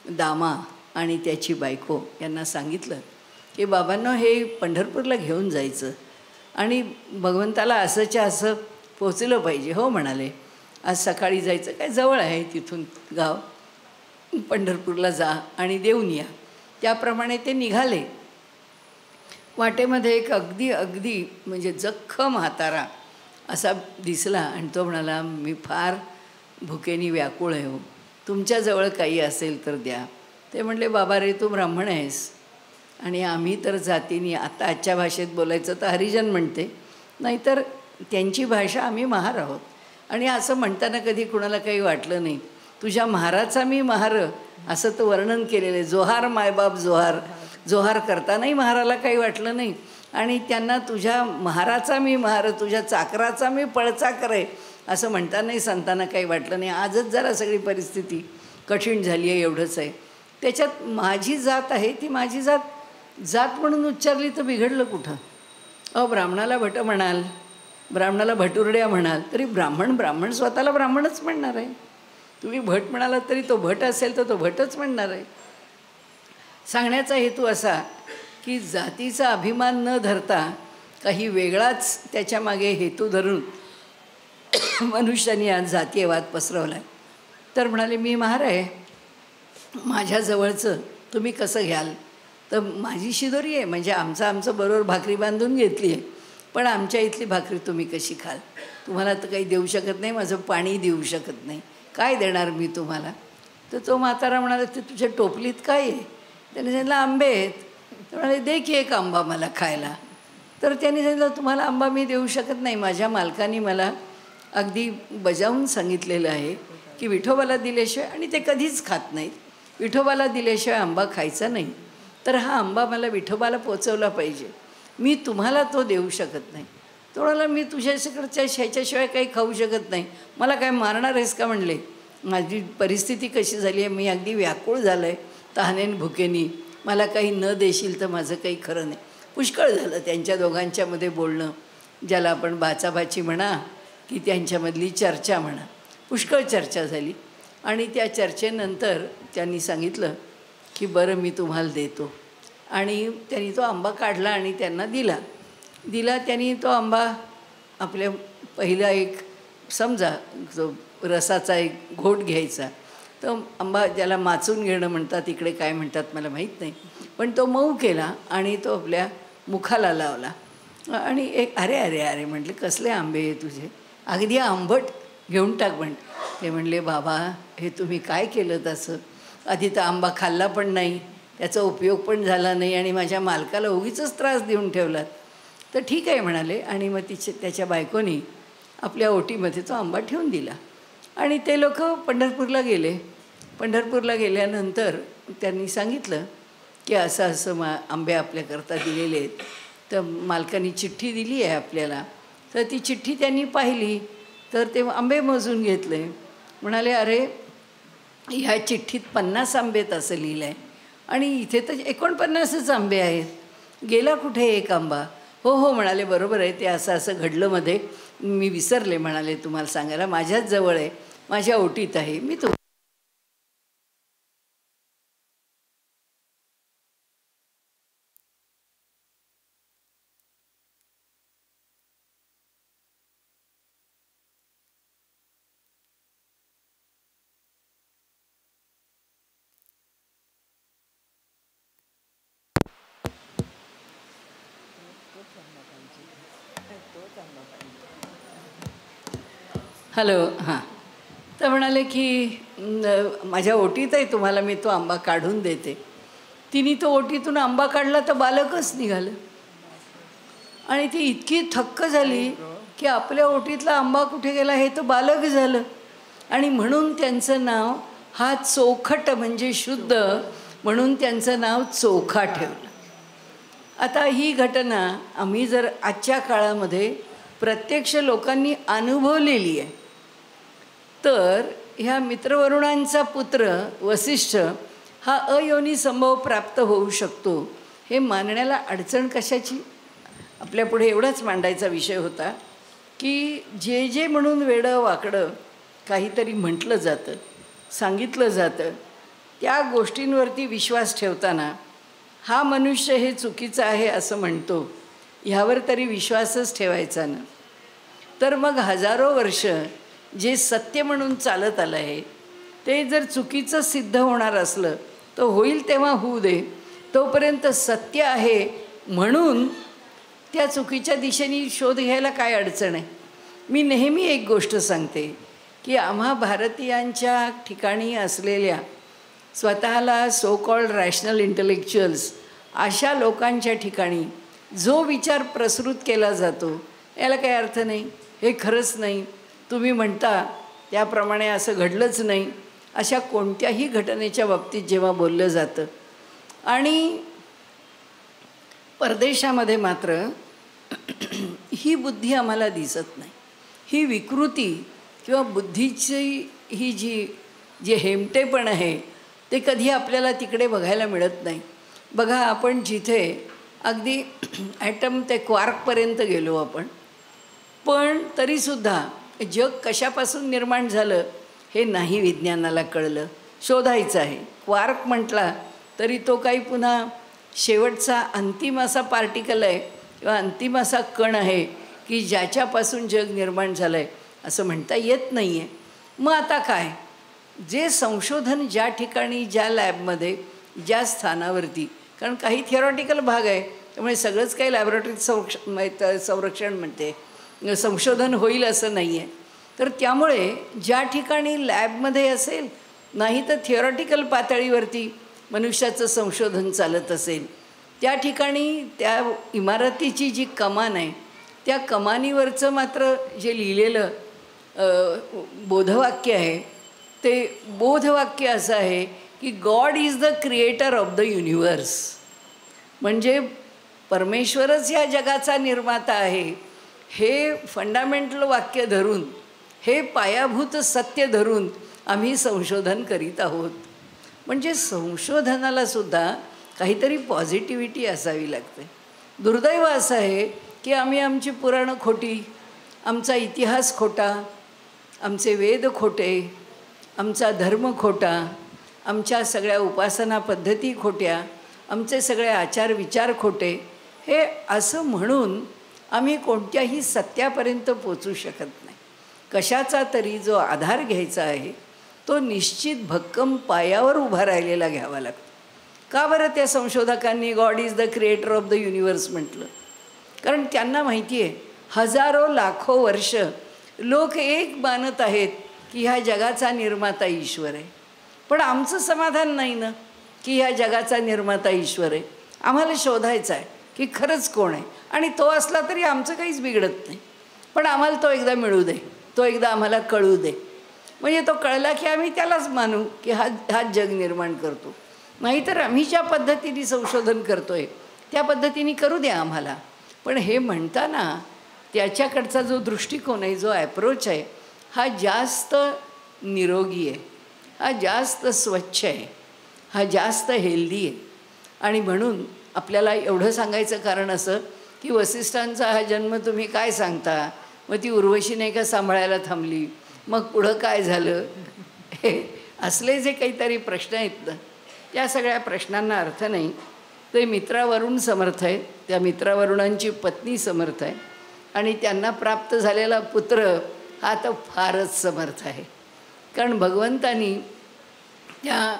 B: दामा आणि त्याची बायको यांना सांगितलं की बाबांनो हे पंढरपूरला घेऊन जायचं आणि भगवंताला असंच्या असं पोचलं पाहिजे. हो म्हणाले, आज सकाळी जायचं, काय जवळ आहे तिथून गाव, पंढरपूरला जा आणि देऊन या. त्याप्रमाणे ते निघाले. वाटेमध्ये एक अगदी म्हणजे जख्म म्हातारा असा दिसला आणि तो म्हणाला, मी फार भुकेनी व्याकुळ आहे हो, तुमच्याजवळ काही असेल तर द्या. ते म्हणले, बाबा रे तू ब्राह्मण आहेस आणि आम्ही तर जातीने, आता आजच्या भाषेत बोलायचं तर हरिजन म्हणते, नाहीतर त्यांची भाषा आम्ही महार आहोत. आणि असं म्हणताना कधी कुणाला काही वाटलं नाही. तुझ्या महाराचा मी महार असं तो वर्णन केलेलं आहे. जोहार मायबाप जोहार, जोहार करतानाही महाराला काही वाटलं नाही आणि त्यांना तुझ्या महाराचा मी महार, तुझ्या चाकराचा मी पळचाकर आहे असं म्हणतानाही संतांना काही वाटलं नाही. आजच जरा सगळी परिस्थिती कठीण झाली आहे एवढंच आहे. त्याच्यात माझी जात आहे, ती माझी जात म्हणून उच्चारली तर बिघडलं कुठं. ब्राह्मणाला भट म्हणाल, ब्राह्मणाला भटुरड्या म्हणाल तरी ब्राह्मण स्वतःला ब्राह्मणच म्हणणार आहे. तुम्ही भट म्हणालात तरी तो भट असेल तर तो भटच म्हणणार आहे. सांगण्याचा हेतू असा की जातीचा अभिमान न धरता काही वेगळाच त्याच्यामागे हेतू धरून मनुष्याने आज जातीयवाद पसरवला आहे. तर म्हणाले, मी महार आहे, माझ्याजवळचं तुम्ही कसं घ्याल. तर माझी शिदोरी आहे, म्हणजे आमचं बरोबर भाकरी बांधून घेतली आहे, पण आमच्या इथली भाकरी तुम्ही कशी खाल. तुम्हाला तर काही देऊ शकत नाही, माझं पाणी देऊ शकत नाही, काय देणार मी तुम्हाला? तर तो म्हातारा म्हणाला, ते तुझ्या टोपलीत काय आहे? त्याने सांगितलं, आंबे आहेत. तर म्हणाले, दे की एक आंबा मला खायला. तर त्यांनी सांगितलं, तुम्हाला आंबा मी देऊ शकत नाही. माझ्या मालकाने मला अगदी बजावून सांगितलेलं आहे की विठोबाला दिल्याशिवाय, आणि ते कधीच खात नाहीत, विठोबाला दिल्याशिवाय आंबा खायचा नाही. तर हा आंबा मला विठोबाला पोचवला पाहिजे, मी तुम्हाला तो देऊ शकत नाही. तो म्हणाला, मी तुझ्याकडच्या ह्याच्याशिवाय काही खाऊ शकत नाही. मला काय मारणार आहेस का म्हणले. माझी परिस्थिती कशी झाली आहे, मी अगदी व्याकुळ झालं आहे तहानेन भुकेनी. मला काही न देशील तर माझं काही खरं नाही. पुष्कळ झालं त्यांच्या दोघांच्यामध्ये बोलणं, ज्याला आपण बाचाबाची म्हणा की त्यांच्यामधली चर्चा म्हणा. पुष्कळ चर्चा झाली आणि त्या चर्चेनंतर त्यांनी सांगितलं की बरं मी तुम्हाला देतो. आणि त्यांनी तो आंबा काढला आणि त्यांना दिला. त्यांनी तो आंबा आपल्या पहिला एक समजा जो रसाचा एक घोट घ्यायचा. तो आंबा ज्याला माचून घेणं म्हणतात, इकडे काय म्हणतात मला माहीत नाही, पण तो मऊ केला आणि तो आपल्या मुखाला लावला. आणि एक अरे अरे अरे म्हटले, कसले आंबे आहे तुझे, अगदी आंबट, घेऊन टाक म्हण. ते म्हणले, बाबा हे तुम्ही काय केलं तसं? आधी तर आंबा खाल्ला पण नाही, त्याचा उपयोग पण झाला नाही आणि माझ्या मालकाला उगीचच त्रास देऊन ठेवलात. तर ठीक आहे म्हणाले. आणि मग त्याच्या बायकोनी आपल्या ओटीमध्ये तो आंबा ठेवून दिला. आणि ते लोक पंढरपूरला गेले. पंढरपूरला गेल्यानंतर त्यांनी सांगितलं की असं असं आंबे आपल्याकरता दिलेले आहेत. तर मालकानी चिठ्ठी दिली आहे आपल्याला. तर ती चिठ्ठी त्यांनी पाहिली. तर ते आंबे मोजून घेतले. म्हणाले, अरे ह्या चिठ्ठीत 50 आंबेत असं लिहिलं आहे आणि इथे तर 49च आंबे आहेत. गेला कुठे एक आंबा? हो हो म्हणाले, बरोबर आहे, ते असं असं घडलं मध्ये, मी विसरले म्हणाले तुम्हाला सांगायला. माझ्याच जवळ आहे, माझ्या ओटीत आहे, मी तो. हॅलो, हां. तर म्हणाले की माझ्या ओटीत आहे, तुम्हाला मी तो आंबा काढून देते. तिने तो ओटीतून आंबा काढला तर बालकच निघालं. आणि ती इतकी थक्क झाली की आपल्या ओटीतला आंबा कुठे गेला हे तर बालक झालं. आणि म्हणून त्यांचं नाव हा चोखट म्हणजे शुद्ध, म्हणून त्यांचं नाव चोखा ठेवलं. आता ही घटना आम्ही जर आजच्या काळामध्ये प्रत्यक्ष लोकांनी अनुभवलेली आहे, तर ह्या मित्रवरुणांचा पुत्र वसिष्ठ हा अयोनी संभव प्राप्त होऊ शकतो हे मानण्याला अडचण कशाची? आपल्यापुढे एवढाच मांडायचा विषय होता की जे जे म्हणून वेडं वाकडं काहीतरी म्हटलं जातं, सांगितलं जातं, त्या गोष्टींवरती विश्वास ठेवताना हा मनुष्य हे चुकीचं आहे असं म्हणतो, ह्यावर तरी विश्वासच ठेवायचा ना. तर मग हजारो वर्ष जे सत्य म्हणून चालत आलं आहे ते जर चुकीचं सिद्ध होणार असलं तर होईल तेव्हा होऊ दे. तोपर्यंत सत्य आहे म्हणून त्या चुकीच्या दिशेने शोध घ्यायला काय अडचण आहे? मी नेहमी एक गोष्ट सांगते की आम्हा भारतीयांच्या ठिकाणी असलेल्या स्वतःला सो कॉल्ड रॅशनल इंटेलेक्च्युअल्स अशा लोकांच्या ठिकाणी जो विचार प्रसृत केला जातो याला काही अर्थ नाही, हे खरंच नाही, तुम्ही म्हणता त्याप्रमाणे असं घडलंच नाही, अशा कोणत्याही घटनेच्या बाबतीत जेव्हा बोललं जातं. आणि परदेशामध्ये मात्र ही बुद्धी आम्हाला दिसत नाही. ही विकृती किंवा बुद्धीची ही जी हेमटेपण आहे ते कधी आपल्याला तिकडे बघायला मिळत नाही. बघा, आपण जिथे अगदी ॲटम ते क्वार्कपर्यंत गेलो आपण, पण तरीसुद्धा जग कशापासून निर्माण झालं हे नाही विज्ञानाला कळलं, शोधायचं आहे. क्वार्क म्हटला तरी तो काही पुन्हा शेवटचा अंतिम असा पार्टिकल आहे किंवा अंतिम असा कण आहे की ज्याच्यापासून जग निर्माण झालं आहे असं म्हणता येत नाही आहे. मग आता काय, जे संशोधन ज्या ठिकाणी ज्या लॅबमध्ये ज्या स्थानावरती, कारण काही थिअरॉटिकल भाग आहे त्यामुळे सगळंच काही लॅबोरेटरीत संरक्षण म्हणते संशोधन होईल असं नाही आहे. तर त्यामुळे ज्या ठिकाणी लॅबमध्ये असेल, नाही तर थिअरॉटिकल पातळीवरती मनुष्याचं संशोधन चालत असेल, त्या ठिकाणी त्या इमारतीची जी कमान आहे, त्या कमानीवरचं मात्र जे लिहिलेलं बोधवाक्य आहे, ते बोधवाक्य असं आहे की God is the creator of the universe. म्हणजे परमेश्वरच या जगाचा निर्माता आहे, हे फंडामेंटल वाक्य धरून, हे पायाभूत सत्य धरून आम्ही संशोधन करीत आहोत. म्हणजे संशोधनाला सुद्धा काहीतरी पॉझिटिव्हिटी असावी लागते. दुर्दैव असं आहे की आम्ही आमची पुराणं खोटी, आमचा इतिहास खोटा, आमचे वेद खोटे, आमचा धर्म खोटा, आमच्या सगळ्या उपासना पद्धती खोट्या, आमचे सगळे आचार विचार खोटे, हे असं म्हणून आम्ही कोणत्याही सत्यापर्यंत पोचू शकत नाही. कशाचा तरी जो आधार घ्यायचा आहे तो निश्चित भक्कम पायावर उभा राहिलेला घ्यावा लागतो. का बरं त्या संशोधकांनी God is the creator of the universe म्हटलं? कारण त्यांना माहिती आहे हजारो लाखो वर्ष लोक एक मानत आहेत की ह्या जगाचा निर्माता ईश्वर आहे. पण आमचं समाधान नाही ना की ह्या जगाचा निर्माता ईश्वर आहे. आम्हाला शोधायचा आहे की खरंच कोण आहे, आणि तो असला तरी आमचं काहीच बिघडत नाही, पण आम्हाला तो एकदा मिळू दे, तो एकदा आम्हाला कळू दे. म्हणजे तो कळला की आम्ही त्यालाच मानू की हा जग निर्माण करतो. नाहीतर आम्ही ज्या पद्धतीने संशोधन करतो आहे त्या पद्धतीने करू द्या आम्हाला. पण हे म्हणताना त्याच्याकडचा जो दृष्टिकोन आहे, जो ॲप्रोच आहे, हा जास्त निरोगी आहे, हा जास्त स्वच्छ आहे, हा जास्त हेल्दी आहे. आणि म्हणून आपल्याला एवढं सांगायचं कारण असं की वसिष्ठांचा हा जन्म तुम्ही काय सांगता, मग ती उर्वशी नाही का सांभाळायला थांबली, मग पुढं काय झालं, हे असले जे काहीतरी प्रश्न आहेत ना, त्या सगळ्या प्रश्नांना अर्थ नाही. ते मित्रावरून समर्थ आहे, त्या मित्रावरुणांची पत्नी समर्थ आहे, आणि त्यांना प्राप्त झालेला पुत्र हा तर फारच समर्थ आहे. कारण भगवंतानी त्या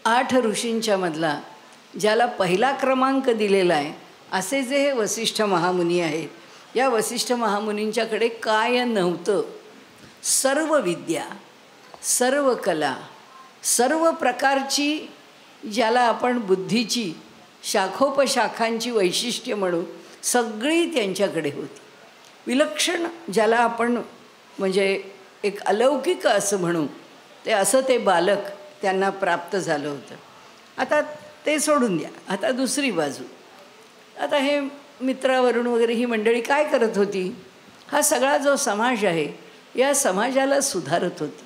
B: 8 ऋषींच्या मधला ज्याला पहिला क्रमांक दिलेला आहे असे जे हे वसिष्ठ महामुनी आहेत, या वसिष्ठ महामुनींच्याकडे काय नव्हतं? सर्व विद्या, सर्व कला, सर्व प्रकारची, ज्याला आपण बुद्धीची शाखोपशाखांची वैशिष्ट्य म्हणू, सगळी त्यांच्याकडे होती. विलक्षण, ज्याला आपण म्हणजे एक अलौकिक असं म्हणू, ते असं ते बालक त्यांना प्राप्त झालं होतं. आता ते सोडून द्या, आता दुसरी बाजू. आता हे मित्रावरून वगैरे ही मंडळी काय करत होती? हा सगळा जो समाज आहे या समाजाला सुधारत होती,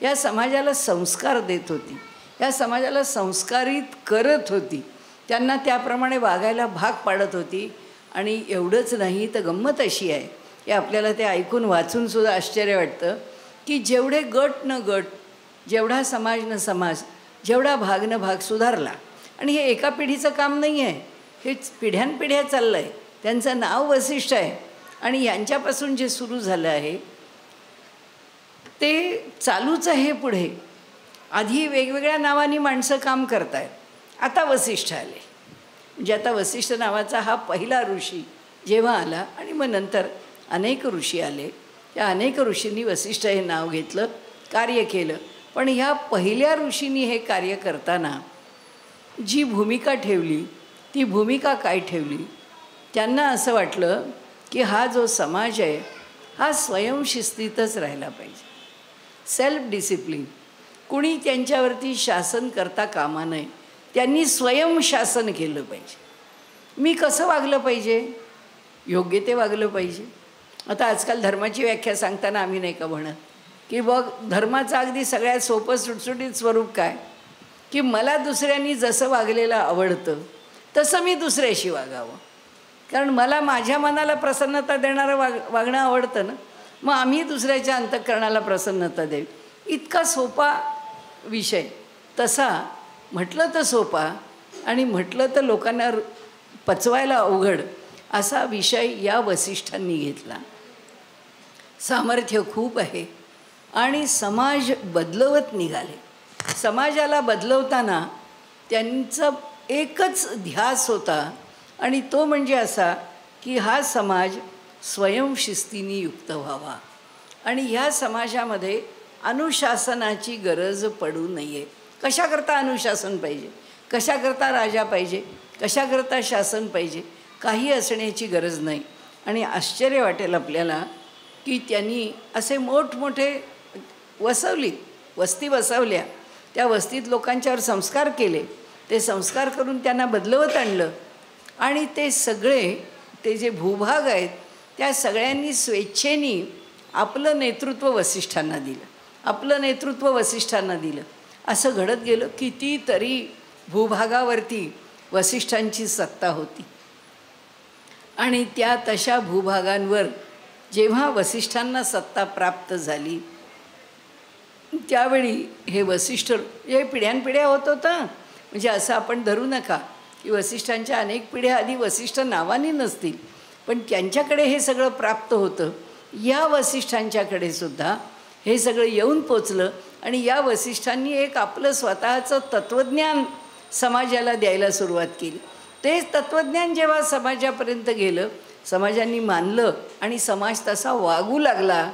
B: या समाजाला संस्कार देत होती, या समाजाला संस्कारित करत होती, त्यांना त्याप्रमाणे वागायला भाग पाडत होती. आणि एवढंच नाही तर गंमत अशी आहे की आपल्याला ते ऐकून वाचूनसुद्धा आश्चर्य वाटतं की जेवढे गट न गट, जेवढा समाज न समाज, जेवढा भाग न भाग सुधारला. आणि हे एका पिढीचं काम नाही आहे, हे पिढ्यानपिढ्या चाललं आहे. त्यांचं नाव वसिष्ठ आहे आणि यांच्यापासून जे सुरू झालं आहे ते चालूच आहे पुढे. आधी वेगवेगळ्या नावांनी माणसं काम करत आहेत, आता वसिष्ठ आले. म्हणजे आता वसिष्ठ नावाचा हा पहिला ऋषी जेव्हा आला आणि मग नंतर अनेक ऋषी आले, त्या अनेक ऋषींनी वसिष्ठ हे नाव घेतलं, कार्य केलं. पण ह्या पहिल्या ऋषींनी हे कार्य करताना जी भूमिका ठेवली ती भूमिका काय ठेवली? त्यांना असं वाटलं की हा जो समाज आहे हा स्वयंशिस्तीतच राहिला पाहिजे, सेल्फ डिसिप्लिन. कुणी त्यांच्यावरती शासन करता कामा नये, त्यांनी स्वयंशासन केलं पाहिजे. मी कसं वागलं पाहिजे? योग्य ते वागलं पाहिजे. आता आजकाल धर्माची व्याख्या सांगताना आम्ही नाही का म्हणत की बघ धर्माचं अगदी सगळ्यात सोपं सुटसुटीत स्वरूप काय की मला दुसऱ्यांनी जसं वागलेलं आवडतं तसं मी दुसऱ्याशी वागावं. कारण मला माझ्या मनाला प्रसन्नता देणारं वागणं आवडतं ना, मग आम्ही दुसऱ्याच्या अंतःकरणाला प्रसन्नता द्यावी. इतका सोपा विषय, तसा म्हटलं तर सोपा आणि म्हटलं तर लोकांना पचवायला अवघड असा विषय या वसिष्ठांनी घेतला. सामर्थ्य खूप आहे आणि समाज बदलवत निघाले. समाजाला बदलवताना त्यांचा एकच ध्यास होता आणि तो म्हणजे असा की हा समाज स्वयंशिस्तीने युक्त व्हावा. आणि ह्या समाजामध्ये अनुशासनाची गरज पडू नये. कशाकरता अनुशासन पाहिजे, कशाकरता राजा पाहिजे, कशाकरता शासन पाहिजे, काही असण्याची गरज नाही. आणि आश्चर्य वाटेल आपल्याला की त्यांनी असे मोठमोठे वस्ती वसवल्या, त्या वस्तीत लोकांच्यावर संस्कार केले, ते संस्कार करून त्यांना बदलवत आणलं. आणि ते सगळे ते जे भूभाग आहेत त्या सगळ्यांनी स्वेच्छेने आपलं नेतृत्व वसिष्ठांना दिलं, आपलं नेतृत्व वसिष्ठांना दिलं. असं घडत गेलं. कितीतरी भूभागावरती वसिष्ठांची सत्ता होती आणि त्या तशा भूभागांवर जेव्हा वसिष्ठांना सत्ता प्राप्त झाली त्यावेळी हे वसिष्ठ हे पिढ्यानपिढ्या होत होतं. म्हणजे असं आपण धरू नका की वसिष्ठांच्या अनेक पिढ्या आधी वसिष्ठ नावाने नसतील, पण त्यांच्याकडे हे सगळं प्राप्त होतं. या वसिष्ठांच्याकडे सुद्धा हे सगळं येऊन पोचलं आणि या वसिष्ठांनी एक आपलं स्वतःचं तत्त्वज्ञान समाजाला द्यायला सुरुवात केली. तेच तत्त्वज्ञान जेव्हा समाजापर्यंत गेलं, समाजांनी मानलं आणि समाज तसा वागू लागला.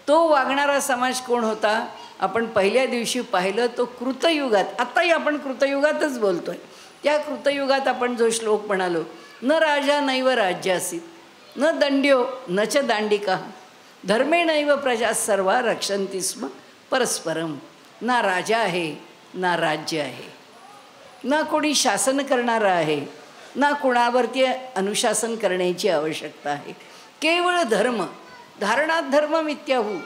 B: तो वागणारा समाज कोण होता? आपण पहिल्या दिवशी पाहिलं तो कृतयुगात. आत्ताही आपण कृतयुगातच बोलतो आहे. त्या कृतयुगात आपण जो श्लोक म्हणालो, न राजा नैव राज्यासीत, न दंड्यो न च दांडिका, धर्मेणैव प्रजा सर्वा रक्षन्ति स्म परस्परम. ना राजा आहे, ना राज्य आहे, ना कोणी शासन करणारा आहे, ना कोणावरती अनुशासन करण्याची आवश्यकता आहे. केवळ धर्म, धारणात धर्म मिथ्याहू.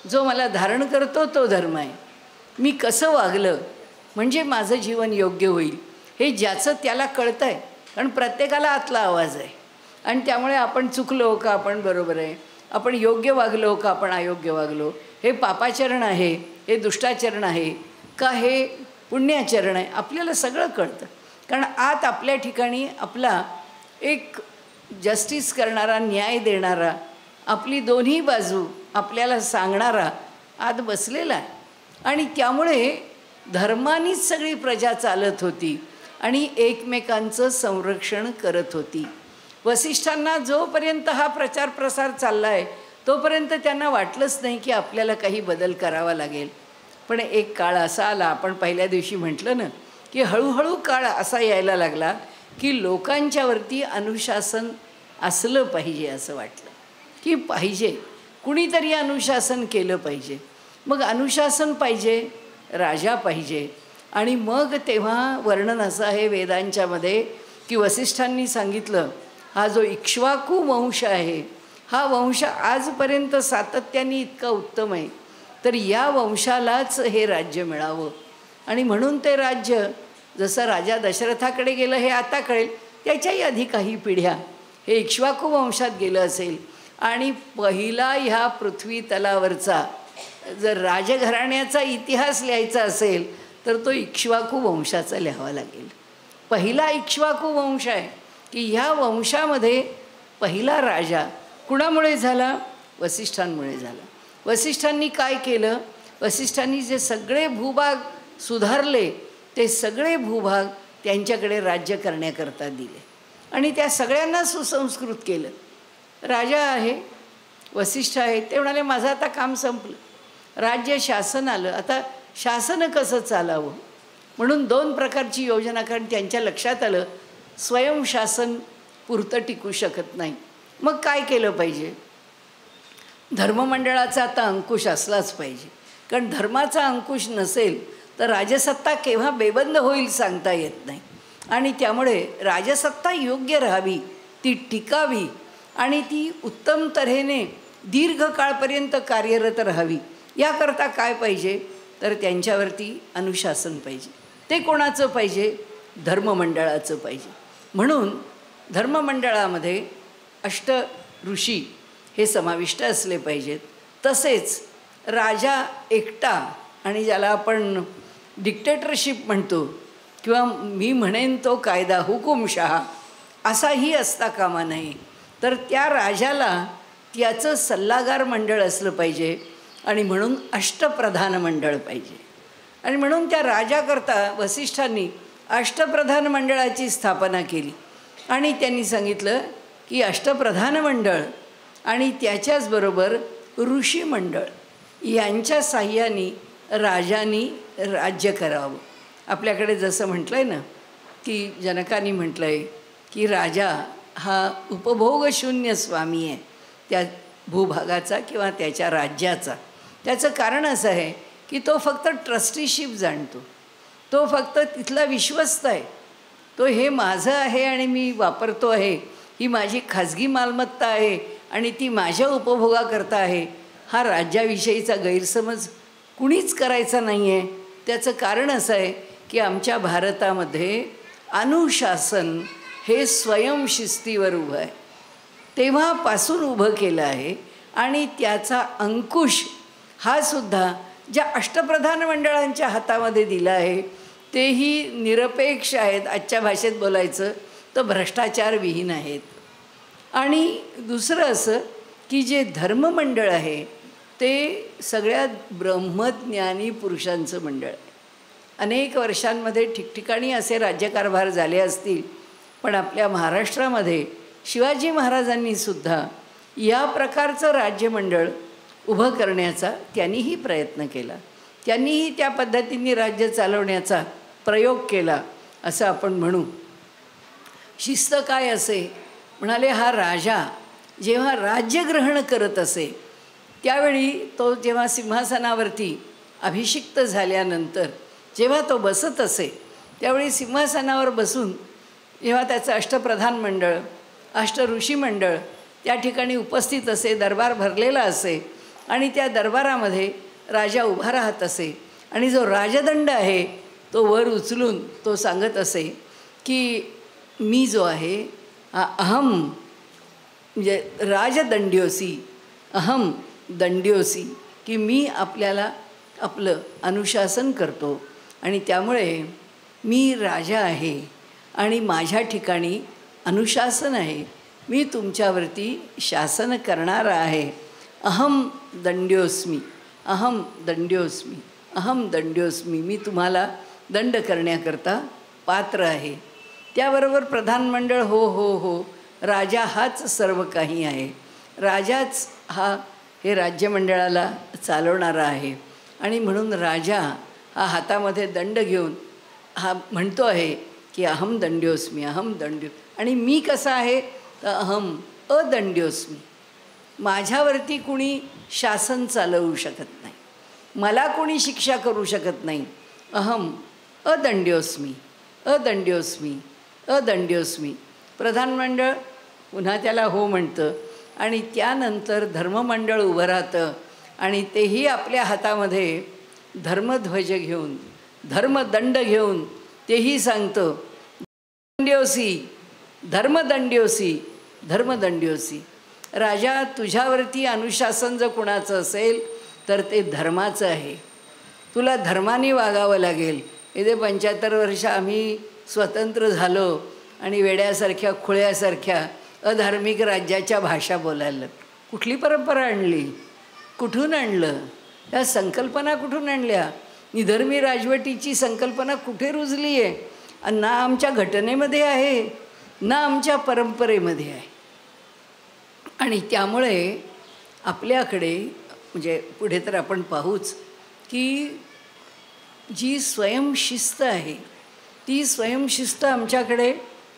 B: जो मला धारण करतो तो धर्म आहे. मी कसं वागलं म्हणजे माझं जीवन योग्य होईल हे ज्याचं त्याला कळतं आहे. कारण प्रत्येकाला आतला आवाज आहे आणि त्यामुळे आपण चुकलो का आपण बरोबर आहे, आपण योग्य वागलो का आपण अयोग्य वागलो, हे पापाचरण आहे, हे दुष्टाचरण आहे का हे पुण्याचरण आहे, आपल्याला सगळं कळतं. कारण आत आपल्या ठिकाणी आपला एक जस्टिस करणारा, न्याय देणारा, आपली दोन्ही बाजू आपल्याला सांगणारा आत बसलेला आहे. आणि त्यामुळे धर्मानीच सगळी प्रजा चालत होती आणि एकमेकांचं संरक्षण करत होती. वसिष्ठांना जोपर्यंत हा प्रचार प्रसार चालला आहे तोपर्यंत त्यांना वाटलंच नाही की आपल्याला काही बदल करावा लागेल. पण एक काळ असा आला, आपण पहिल्या दिवशी म्हटलं ना की हळूहळू काळ असा यायला लागला की लोकांच्यावरती अनुशासन असलं पाहिजे. असं वाटलं की पाहिजे, कुणीतरी अनुशासन केलं पाहिजे. मग अनुशासन पाहिजे, राजा पाहिजे. आणि मग तेव्हा वर्णन असं आहे वेदांच्यामध्ये की वसिष्ठांनी सांगितलं, हा जो इक्ष्वाकू वंश आहे हा वंश आजपर्यंत सातत्याने इतका उत्तम आहे, तर या वंशालाच हे राज्य मिळावं. आणि म्हणून ते राज्य जसं राजा दशरथाकडे गेलं हे आता कळेल, त्याच्याही आधी काही पिढ्या हे इक्ष्वाकू वंशात गेलं असेल. आणि पहिला ह्या पृथ्वी तलावरचा जर राजघराण्याचा इतिहास लिहायचा असेल तर तो इक्ष्वाकू वंशाचा लिहावा लागेल. पहिला इक्ष्वाकू वंश आहे की ह्या वंशामध्ये पहिला राजा कुणामुळे झाला? वसिष्ठांमुळे झाला. वसिष्ठांनी काय केलं? वसिष्ठांनी जे सगळे भूभाग सुधारले ते सगळे भूभाग त्यांच्याकडे राज्य करण्याकरता दिले आणि त्या सगळ्यांना सुसंस्कृत केलं. राजा आहे, वसिष्ठ आहे, ते म्हणाले माझं आता काम संपलं, राज्य शासन आलं, आता शासन कसं चालावं म्हणून दोन प्रकारची योजना. कारण त्यांच्या लक्षात आलं स्वयंशासन पुरतं टिकू शकत नाही. मग काय केलं पाहिजे? धर्ममंडळाचा आता अंकुश असलाच पाहिजे. कारण धर्माचा अंकुश नसेल तर राजसत्ता केव्हा बेबंद होईल सांगता येत नाही. आणि त्यामुळे राजसत्ता योग्य राहावी, ती टिकावी आणि ती उत्तम तऱ्हेने दीर्घकाळपर्यंत कार्यरत राहावी. याकरता काय पाहिजे? तर त्यांच्यावरती अनुशासन पाहिजे. ते कोणाचं पाहिजे? धर्ममंडळाचं पाहिजे. म्हणून धर्ममंडळामध्ये अष्ट ऋषी हे समाविष्ट असले पाहिजेत. तसेच राजा एकटा, आणि ज्याला आपण डिक्टेटरशिप म्हणतो किंवा मी म्हणेन तो कायदा हुकुमशहा असाही असता कामा नये. तर त्या राजाला त्याचं सल्लागार मंडळ असलं पाहिजे आणि म्हणून अष्टप्रधान मंडळ पाहिजे. आणि म्हणून त्या राजाकरता वसिष्ठांनी अष्टप्रधान मंडळाची स्थापना केली आणि त्यांनी सांगितलं की अष्टप्रधान मंडळ आणि त्याच्याचबरोबर ऋषी मंडळ यांच्या साह्याने राजांनी राज्य करावं. आपल्याकडे जसं म्हटलं आहे ना की जनकांनी म्हटलं आहे की राजा हा उपभोगशून्य स्वामी आहे त्या भूभागाचा किंवा त्याच्या राज्याचा. त्याचं कारण असं आहे की तो फक्त ट्रस्टीशिप जाणतो, तो फक्त तिथला विश्वस्त आहे. तो हे माझं आहे आणि मी वापरतो आहे, ही माझी खाजगी मालमत्ता आहे आणि ती माझ्या उपभोगाकरता आहे, हा राज्याविषयीचा गैरसमज कुणीच करायचा नाही आहे. त्याचं कारण असं आहे की आमच्या भारतामध्ये अनुशासन हे स्वयंशिस्तीवर उभं आहे, तेव्हापासून उभं केलं आहे. आणि त्याचा अंकुश हा सुद्धा ज्या अष्टप्रधान मंडळांच्या हातामध्ये दिला आहे तेही निरपेक्ष आहेत, आजच्या भाषेत बोलायचं तर भ्रष्टाचारविहीन आहेत. आणि दुसरं असं की जे धर्ममंडळ आहे ते सगळ्यात ब्रह्मज्ञानी पुरुषांचं मंडळ आहे. अनेक वर्षांमध्ये ठिकठिकाणी असे राज्यकारभार झाले असतील, पण आपल्या महाराष्ट्रामध्ये शिवाजी महाराजांनी सुद्धा या प्रकारचं राज्यमंडळ उभं करण्याचा त्यांनीही प्रयत्न केला. त्यांनीही त्या पद्धतीने राज्य चालवण्याचा प्रयोग केला असं आपण म्हणू. शिस्त काय असे म्हणाले, हा राजा जेव्हा राज्यग्रहण करत असे त्यावेळी तो जेव्हा सिंहासनावरती अभिषिक्त झाल्यानंतर जेव्हा तो बसत असे त्यावेळी सिंहासनावर बसून जेव्हा त्याचं अष्टप्रधान मंडळ अष्टऋषी मंडळ त्या ठिकाणी उपस्थित असे, दरबार भरलेला असे आणि त्या दरबारामध्ये राजा उभा राहत असे आणि जो राजदंड आहे तो वर उचलून तो सांगत असे की मी जो आहे अहम म्हणजे राजदंड्योसी अहम दंड्योसी, की मी आपल्याला आपलं अनुशासन करतो आणि त्यामुळे मी राजा आहे आणि माझ्या ठिकाणी अनुशासन आहे, मी तुमच्यावरती शासन करणारा आहे. अहम दंड्योस्मी अहम दंड्योस्मी अहम दंड्योस्मी, मी तुम्हाला दंड करण्याकरता पात्र आहे. त्याबरोबर प्रधानमंडळ हो हो हो, राजा हाच सर्व काही आहे, राजाच हा हे राज्यमंडळाला चालवणारा आहे. आणि म्हणून राजा हा हातामध्ये दंड घेऊन हा म्हणतो आहे की अहम दंड्योस्मी अहम दंड्यो, आणि मी कसा आहे तर अहम अदंड्योस्मी, माझ्यावरती कुणी शासन चालवू शकत नाही, मला कोणी शिक्षा करू शकत नाही. अहम अदंड्योस्मी अदंड्योस्मी अदंड्योस्मी. प्रधानमंडळ पुन्हा त्याला हो म्हणतं आणि त्यानंतर धर्ममंडळ उभं राहतं आणि तेही आपल्या हातामध्ये धर्मध्वज घेऊन धर्मदंड घेऊन तेही सांगतं दंड्योसी धर्मदंड्योसी धर्मदंड्योसी. राजा तुझ्यावरती अनुशासन जर कुणाचं असेल तर ते धर्माचं आहे, तुला धर्माने वागावं लागेल. इथे 75 वर्ष आम्ही स्वतंत्र झालो आणि वेड्यासारख्या खुळ्यासारख्या अधार्मिक राज्याच्या भाषा बोलायला कुठली परंपरा आणली, कुठून आणलं, त्या संकल्पना कुठून आणल्या? निधर्मी राजवटीची संकल्पना कुठे रुजली आहे? ना आमच्या घटनेमध्ये आहे ना आमच्या परंपरेमध्ये आहे. आणि त्यामुळे आपल्याकडे म्हणजे पुढे तर आपण पाहूच की जी स्वयंशिस्त आहे ती स्वयंशिस्त आमच्याकडे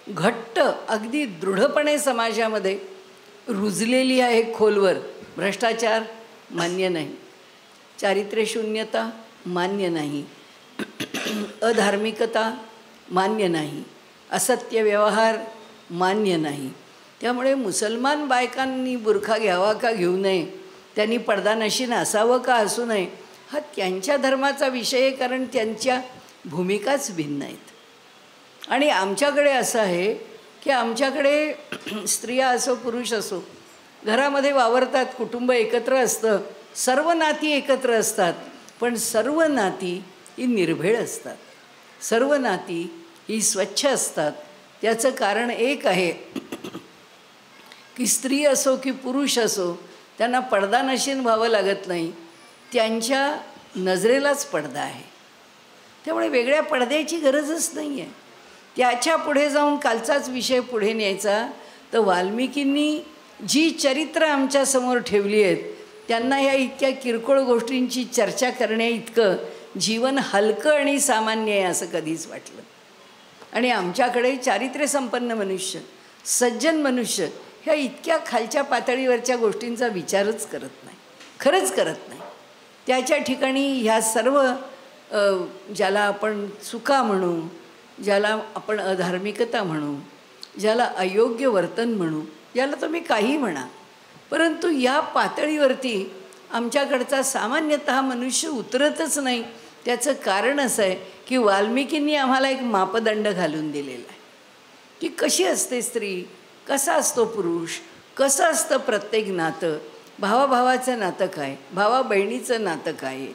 B: घट्ट अगदी दृढपणे समाजामध्ये रुजलेली आहे खोलवर. भ्रष्टाचार मान्य नाही, चारित्र्यशून्यता मान्य नाही, अधार्मिकता मान्य नाही, असत्य व्यवहार मान्य नाही. त्यामुळे मुसलमान बायकांनी बुरखा घ्यावा का घेऊ नये, त्यांनी पडदानशीन असावं का असू नये, हा त्यांच्या धर्माचा विषय आहे, कारण त्यांच्या भूमिकाच भिन्न आहेत. आणि आमच्याकडे असं आहे की आमच्याकडे स्त्रिया असो पुरुष असो घरामध्ये वावरतात, कुटुंब एकत्र असतं, सर्व नाती एकत्र असतात, पण सर्व नाती ही निर्भेळ असतात, सर्व नाती ही स्वच्छ असतात. त्याचं कारण एक आहे की स्त्री असो की पुरुष असो त्यांना पडदानशीन व्हावं लागत नाही, त्यांच्या नजरेलाच पडदा आहे. त्यामुळे वेगळ्या पडद्याची गरजच नाही आहे. त्याच्या पुढे जाऊन कालचाच विषय पुढे न्यायचा तर वाल्मिकींनी जी चरित्र आमच्यासमोर ठेवली आहेत त्यांना ह्या इतक्या किरकोळ गोष्टींची चर्चा करण्या इतकं जीवन हलकं आणि सामान्य आहे असं कधीच वाटलं. आणि आमच्याकडे चारित्र्यसंपन्न मनुष्य, सज्जन मनुष्य ह्या इतक्या खालच्या पातळीवरच्या गोष्टींचा विचारच करत नाही, खरंच करत नाही. त्याच्या ठिकाणी ह्या सर्व ज्याला आपण चुका म्हणू, ज्याला आपण अधार्मिकता म्हणू, ज्याला अयोग्य वर्तन म्हणू, याला तुम्ही काही म्हणा, परंतु या पातळीवरती आमच्याकडचा सामान्यतः मनुष्य उतरतच नाही. त्याचं कारण असं आहे की वाल्मिकींनी आम्हाला एक मापदंड घालून दिलेला आहे की कशी असते स्त्री, कसा असतो पुरुष, कसं असतं प्रत्येक नातं, भावाभावाचं नातं काय, भावा बहिणीचं नातं काय,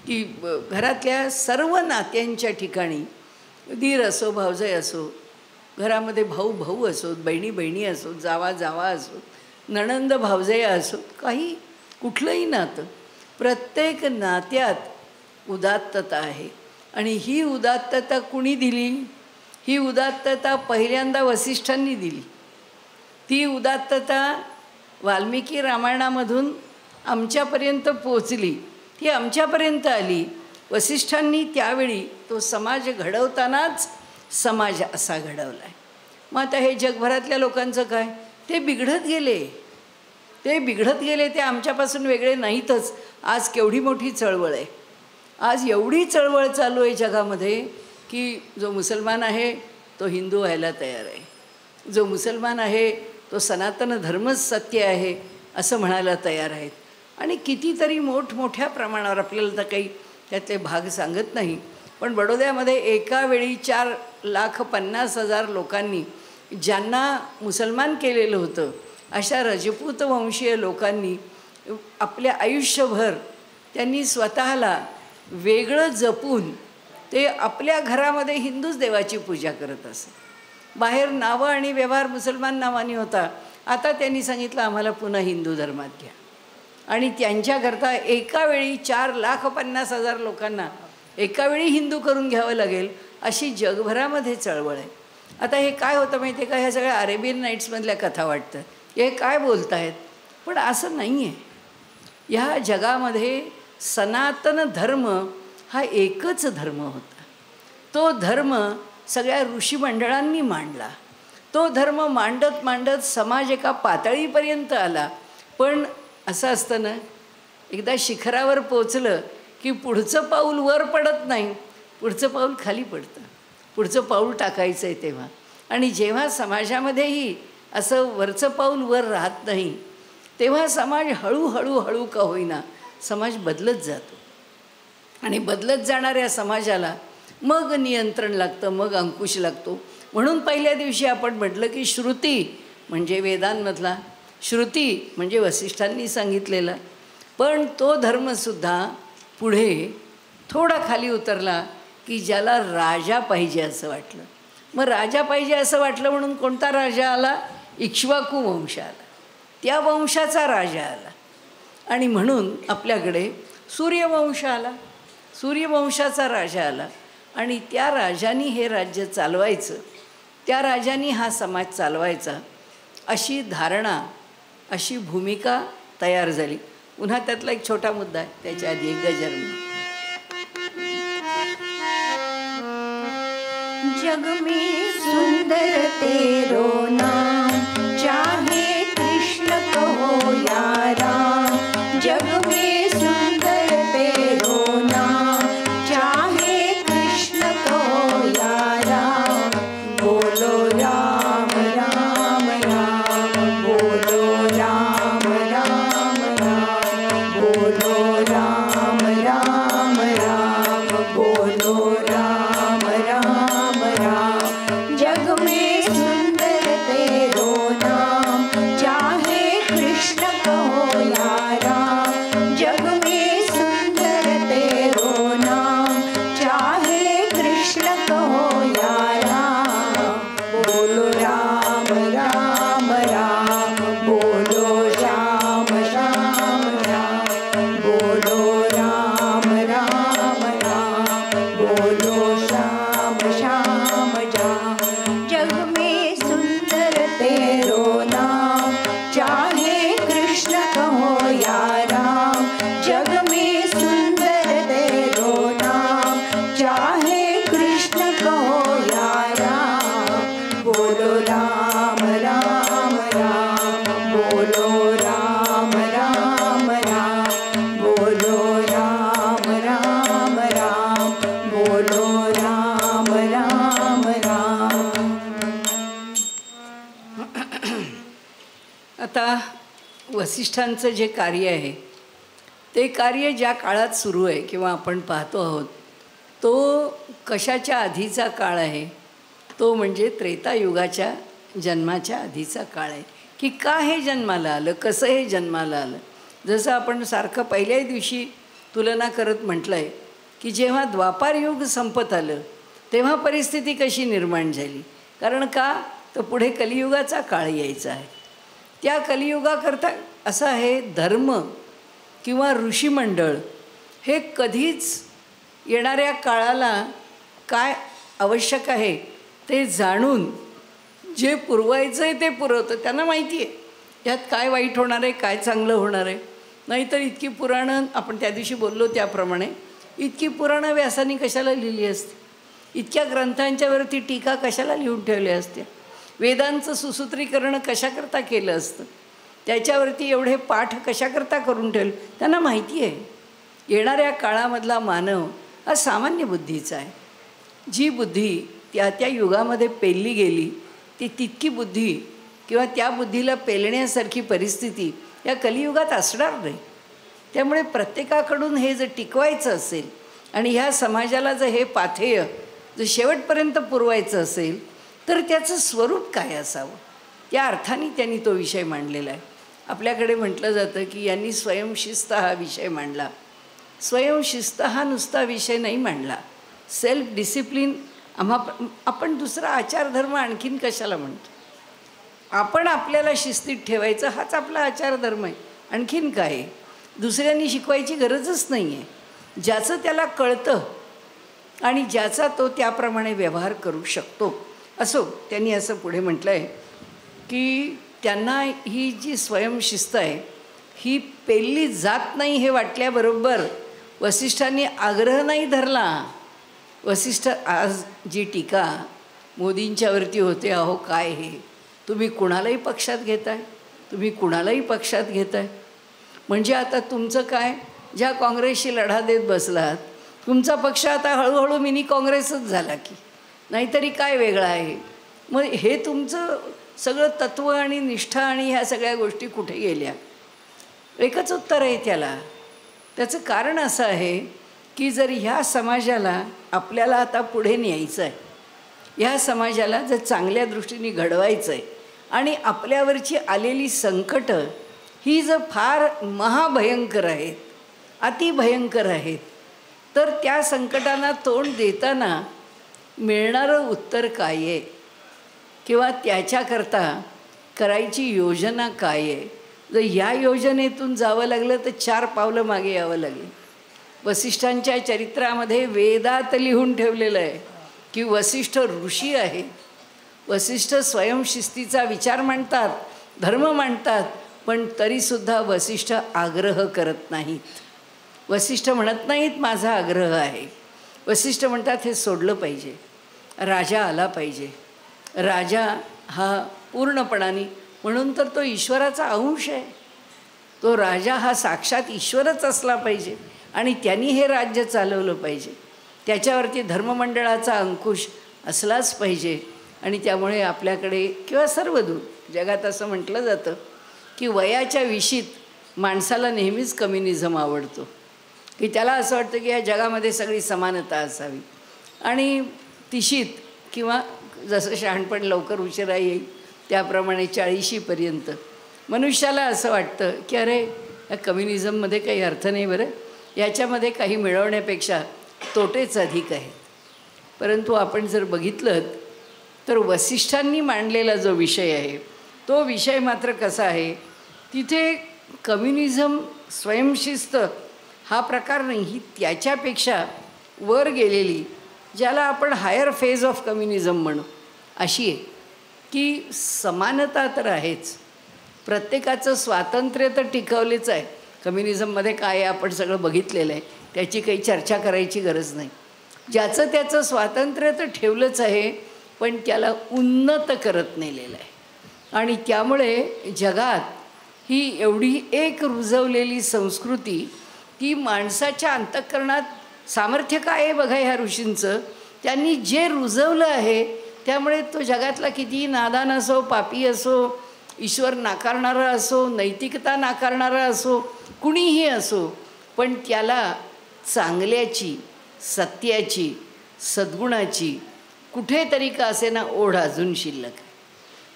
B: की घरातल्या सर्व नात्यांच्या ठिकाणी दीर असो, भावजाई असो, घरामध्ये भाऊ भाऊ असोत, बहिणी बहिणी असोत, जावा जावा असोत, नणंद भावजया असोत, काही कुठलंही नातं, प्रत्येक नात्यात उदात्तता आहे. आणि ही उदात्तता कुणी दिली? ही उदात्तता पहिल्यांदा वसिष्ठांनी दिली. ती उदात्तता वाल्मिकी रामायणामधून आमच्यापर्यंत पोचली, ती आमच्यापर्यंत आली. वसिष्ठांनी त्यावेळी तो समाज घडवतानाच समाज असा घडवला आहे. मग आता हे जगभरातल्या लोकांचं काय? ते बिघडत गेले, ते बिघडत गेले, ते आमच्यापासून वेगळे नाहीतच. आज केवढी मोठी चळवळ आहे, आज एवढी चळवळ चालू आहे जगामध्ये की जो मुसलमान आहे तो हिंदू व्हायला तयार आहे, जो मुसलमान आहे तो सनातन धर्मच सत्य आहे असं म्हणायला तयार आहेत. आणि कितीतरी मोठमोठ्या प्रमाणावर, आपल्याला तर काही त्यातले भाग सांगत नाही, पण बडोद्यामध्ये एका वेळी 4,50,000 लोकांनी, ज्यांना मुसलमान केलेलं होतं, अशा रजपूत वंशीय लोकांनी आपल्या आयुष्यभर त्यांनी स्वतःला वेगळं जपून ते आपल्या घरामध्ये हिंदूच देवाची पूजा करत असत. बाहेर नावं आणि व्यवहार मुसलमान नावाने होता. आता त्यांनी सांगितलं आम्हाला पुन्हा हिंदू धर्मात घ्या. आणि त्यांच्याकरता एका वेळी 4,50,000 लोकांना एका वेळी हिंदू करून घ्यावं लागेल, अशी जगभरामध्ये चळवळ आहे. आता हे काय होतं माहिती आहे का? ह्या सगळ्या अरेबियन नाईट्समधल्या कथा वाटतात, हे काय बोलत आहेत, पण असं नाही आहे. ह्या जगामध्ये सनातन धर्म हा एकच धर्म होता. तो धर्म सगळ्या ऋषीमंडळांनी मांडला. तो धर्म मांडत मांडत समाज एका पातळीपर्यंत आला. पण असं असतं ना, एकदा शिखरावर पोचलं की पुढचं पाऊल वर पडत नाही, पुढचं पाऊल खाली पडतं. पुढचं पाऊल टाकायचं आहे तेव्हा. आणि जेव्हा समाजामध्येही असं वरचं पाऊल वर राहत नाही, तेव्हा समाज हळूहळू हळू का होईना समाज बदलत जातो. आणि बदलत जाणाऱ्या समाजाला मग नियंत्रण लागतं, मग अंकुश लागतो. म्हणून पहिल्या दिवशी आपण म्हटलं की श्रुती म्हणजे वेदांमधला, श्रुती म्हणजे वसिष्ठांनी सांगितलेला. पण तो धर्मसुद्धा पुढे थोडा खाली उतरला की ज्याला राजा पाहिजे असं वाटलं. मग राजा पाहिजे असं वाटलं म्हणून कोणता राजा आला? इक्ष्वाकू वंश आला, त्या वंशाचा राजा आला. आणि म्हणून आपल्याकडे सूर्यवंश आला, सूर्यवंशाचा राजा आला. आणि त्या राजानी हे राज्य चालवायचं, त्या राजानी हा समाज चालवायचा, अशी धारणा, अशी भूमिका तयार झाली. पुन्हा त्यातला एक छोटा मुद्दा आहे, त्याच्या आधी एक गजर.
A: जग में सुंदर तेरो नाम, चाहे कृष्ण कहो या राम. जग में सुंदर तेरो नाम, चाहे कृष्ण कहो या राम. बोलो राम राम राम, बोलो राम राम राम, बोलो राम राम राम, बोलो राम राम राम. जग में सुंदर
B: आता वसिष्ठांचं जे कार्य आहे ते कार्य ज्या काळात सुरू आहे किंवा आपण पाहतो आहोत तो कशाच्या आधीचा काळ आहे, तो म्हणजे त्रेतायुगाच्या जन्माच्या आधीचा काळ आहे. की का हे जन्माला आलं, कसं हे जन्माला आलं. जसं आपण सारखं पहिल्याही दिवशी तुलना करत म्हटलं आहे की जेव्हा द्वापारयुग संपत आलं तेव्हा परिस्थिती कशी निर्माण झाली. कारण का, तर पुढे कलियुगाचा काळ यायचा आहे. त्या कलियुगाकरता असं आहे, धर्म किंवा ऋषीमंडळ हे कधीच येणाऱ्या काळाला काय आवश्यक आहे ते जाणून जे पुरवायचं आहे ते पुरवतं. त्यांना माहिती आहे यात काय वाईट होणार आहे, काय चांगलं होणार आहे. नाहीतर इतकी पुराणं, आपण त्या दिवशी बोललो त्याप्रमाणे, इतकी पुराणं व्यासांनी कशाला लिहिली असती, इतक्या ग्रंथांच्यावरती टीका कशाला लिहून ठेवल्या असत्या, वेदांचं सुसूत्रीकरण कशाकरता केलं असतं, त्याच्यावरती एवढे पाठ कशाकरता करून ठेवले. त्यांना माहिती आहे येणाऱ्या काळामधला मानव हा सामान्य बुद्धीचा आहे. जी बुद्धी त्या त्या युगामध्ये पेलली गेली ती तितकी बुद्धी किंवा त्या बुद्धीला पेलण्यासारखी परिस्थिती या कलियुगात असणार नाही. त्यामुळे प्रत्येकाकडून हे जर टिकवायचं असेल आणि ह्या समाजाला जर हे पाथेय जर शेवटपर्यंत पुरवायचं असेल तर त्याचं स्वरूप काय असावं, त्या अर्थाने त्यांनी तो विषय मांडलेला आहे. आपल्याकडे म्हटलं जातं की यांनी स्वयंशिस्त हा विषय मांडला. स्वयंशिस्त हा नुसता विषय नाही मांडला, सेल्फ डिसिप्लिन. आपण दुसरा आचारधर्म आणखीन कशाला म्हणतो, आपण आपल्याला शिस्तीत ठेवायचं हाच आपला आचारधर्म आहे. आणखीन काय, दुसऱ्यांनी शिकवायची गरजच नाही आहे. ज्याचं त्याला कळतं आणि ज्याचा तो त्याप्रमाणे व्यवहार करू शकतो. असो, त्यांनी असं पुढे म्हटलं आहे की त्यांना ही जी स्वयंशिस्त आहे ही पेलली जात नाही हे वाटल्याबरोबर वसिष्ठांनी आग्रह नाही धरला. वसिष्ठ आज जी टीका मोदींच्यावरती होते, अहो काय हे तुम्ही कुणालाही पक्षात घेताय, तुम्ही कुणालाही पक्षात घेताय, म्हणजे आता तुमचं काय, ज्या काँग्रेसशी लढा देत बसलात तुमचा पक्ष आता हळूहळू मिनी काँग्रेसच झाला की, नाहीतरी काय वेगळं आहे. मग हे तुमचं सगळं तत्त्व आणि निष्ठा आणि ह्या सगळ्या गोष्टी कुठे गेल्या. एकच उत्तर आहे त्याला. त्याचं कारण असं आहे की जर ह्या समाजाला आपल्याला आता पुढे न्यायचं आहे, ह्या समाजाला जर चांगल्या दृष्टीने घडवायचं आहे आणि आपल्यावरची आलेली संकटं ही जर फार महाभयंकर आहेत, अतिभयंकर आहेत, तर त्या संकटांना तोंड देताना मिळणारं उत्तर काय आहे किंवा त्याच्याकरता करायची योजना काय आहे. जर या योजनेतून जावं लागलं तर 4 पावलं मागे यावं लागेल. वसिष्ठांच्या चरित्रामध्ये वेदात लिहून ठेवलेलं आहे की वसिष्ठ ऋषी आहे. वसिष्ठ स्वयंशिस्तीचा विचार मांडतात, धर्म मांडतात, पण तरीसुद्धा वसिष्ठ आग्रह करत नाहीत. वसिष्ठ म्हणत नाहीत माझा आग्रह आहे. वसिष्ठ म्हणतात हे सोडलं पाहिजे, राजा आला पाहिजे. राजा हा पूर्णपणाने, म्हणून तर तो ईश्वराचा अंश आहे, तो राजा हा साक्षात ईश्वरच असला पाहिजे आणि त्यांनी हे राज्य चालवलं पाहिजे. त्याच्यावरती धर्ममंडळाचा अंकुश असलाच पाहिजे. आणि त्यामुळे आपल्याकडे किंवा सर्वदूर जगात असं म्हटलं जातं की वयाच्या विशीत माणसाला नेहमीच कम्युनिझम आवडतो, की त्याला असं वाटतं की या जगामध्ये सगळी समानता असावी. आणि तिशीत किंवा जसं शहाणपण लवकर उशिरा येईल त्याप्रमाणे 40शीपर्यंत मनुष्याला असं वाटतं की अरे या कम्युनिझममध्ये काही अर्थ नाही, बरं याच्यामध्ये काही मिळवण्यापेक्षा तोटेच अधिक आहेत. परंतु आपण जर बघितलं तर वसिष्ठांनी मांडलेला जो विषय आहे तो विषय मात्र कसा आहे, तिथे कम्युनिझम स्वयंशिस्त हा प्रकार नाही, ही त्याच्यापेक्षा वर गेलेली, ज्याला आपण हायर फेज ऑफ कम्युनिझम म्हणू, अशी आहे की समानता तर आहेच, प्रत्येकाचं स्वातंत्र्य तर टिकवलेच आहे. कम्युनिझममध्ये काय आहे आपण सगळं बघितलेलं आहे, त्याची काही चर्चा करायची गरज नाही. ज्याचं त्याचं स्वातंत्र्य तर ठेवलंच आहे, पण त्याला उन्नत करत नेलेलं आहे. आणि त्यामुळे जगात ही एवढी एक रुजवलेली संस्कृती, की माणसाच्या अंतःकरणात सामर्थ्य काय आहे बघा ह्या ऋषींचं, त्यांनी जे रुजवलं आहे त्यामुळे तो जगातला कितीही नादान असो, पापी असो, ईश्वर नाकारणारा असो, नैतिकता नाकारणारा असो, कुणीही असो, पण त्याला चांगल्याची, सत्याची, सद्गुणाची कुठेतरी का असेना ओढ अजून शिल्लक आहे.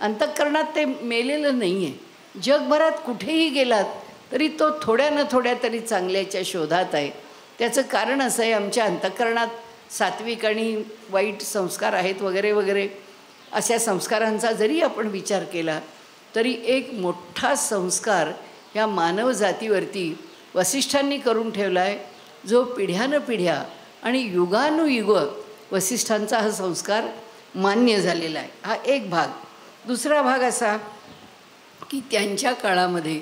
B: अंतःकरणात ते मेलेलं नाही आहे. जगभरात कुठेही गेलात तरी तो थोड्या न थोड्या तरी चांगल्याच्या शोधात आहे. त्याचं कारण असं आहे, आमच्या अंतःकरणात सात्विक आणि वाईट संस्कार आहेत वगैरे वगैरे. अशा संस्कारांचा जरी आपण विचार केला तरी एक मोठा संस्कार या मानव जातीवरती वसिष्ठांनी करून ठेवला आहे, जो पिढ्यानपिढ्या आणि युगानुयुग वसिष्ठांचा हा संस्कार मान्य झालेला आहे. हा एक भाग. दुसरा भाग असा की त्यांच्या काळामध्ये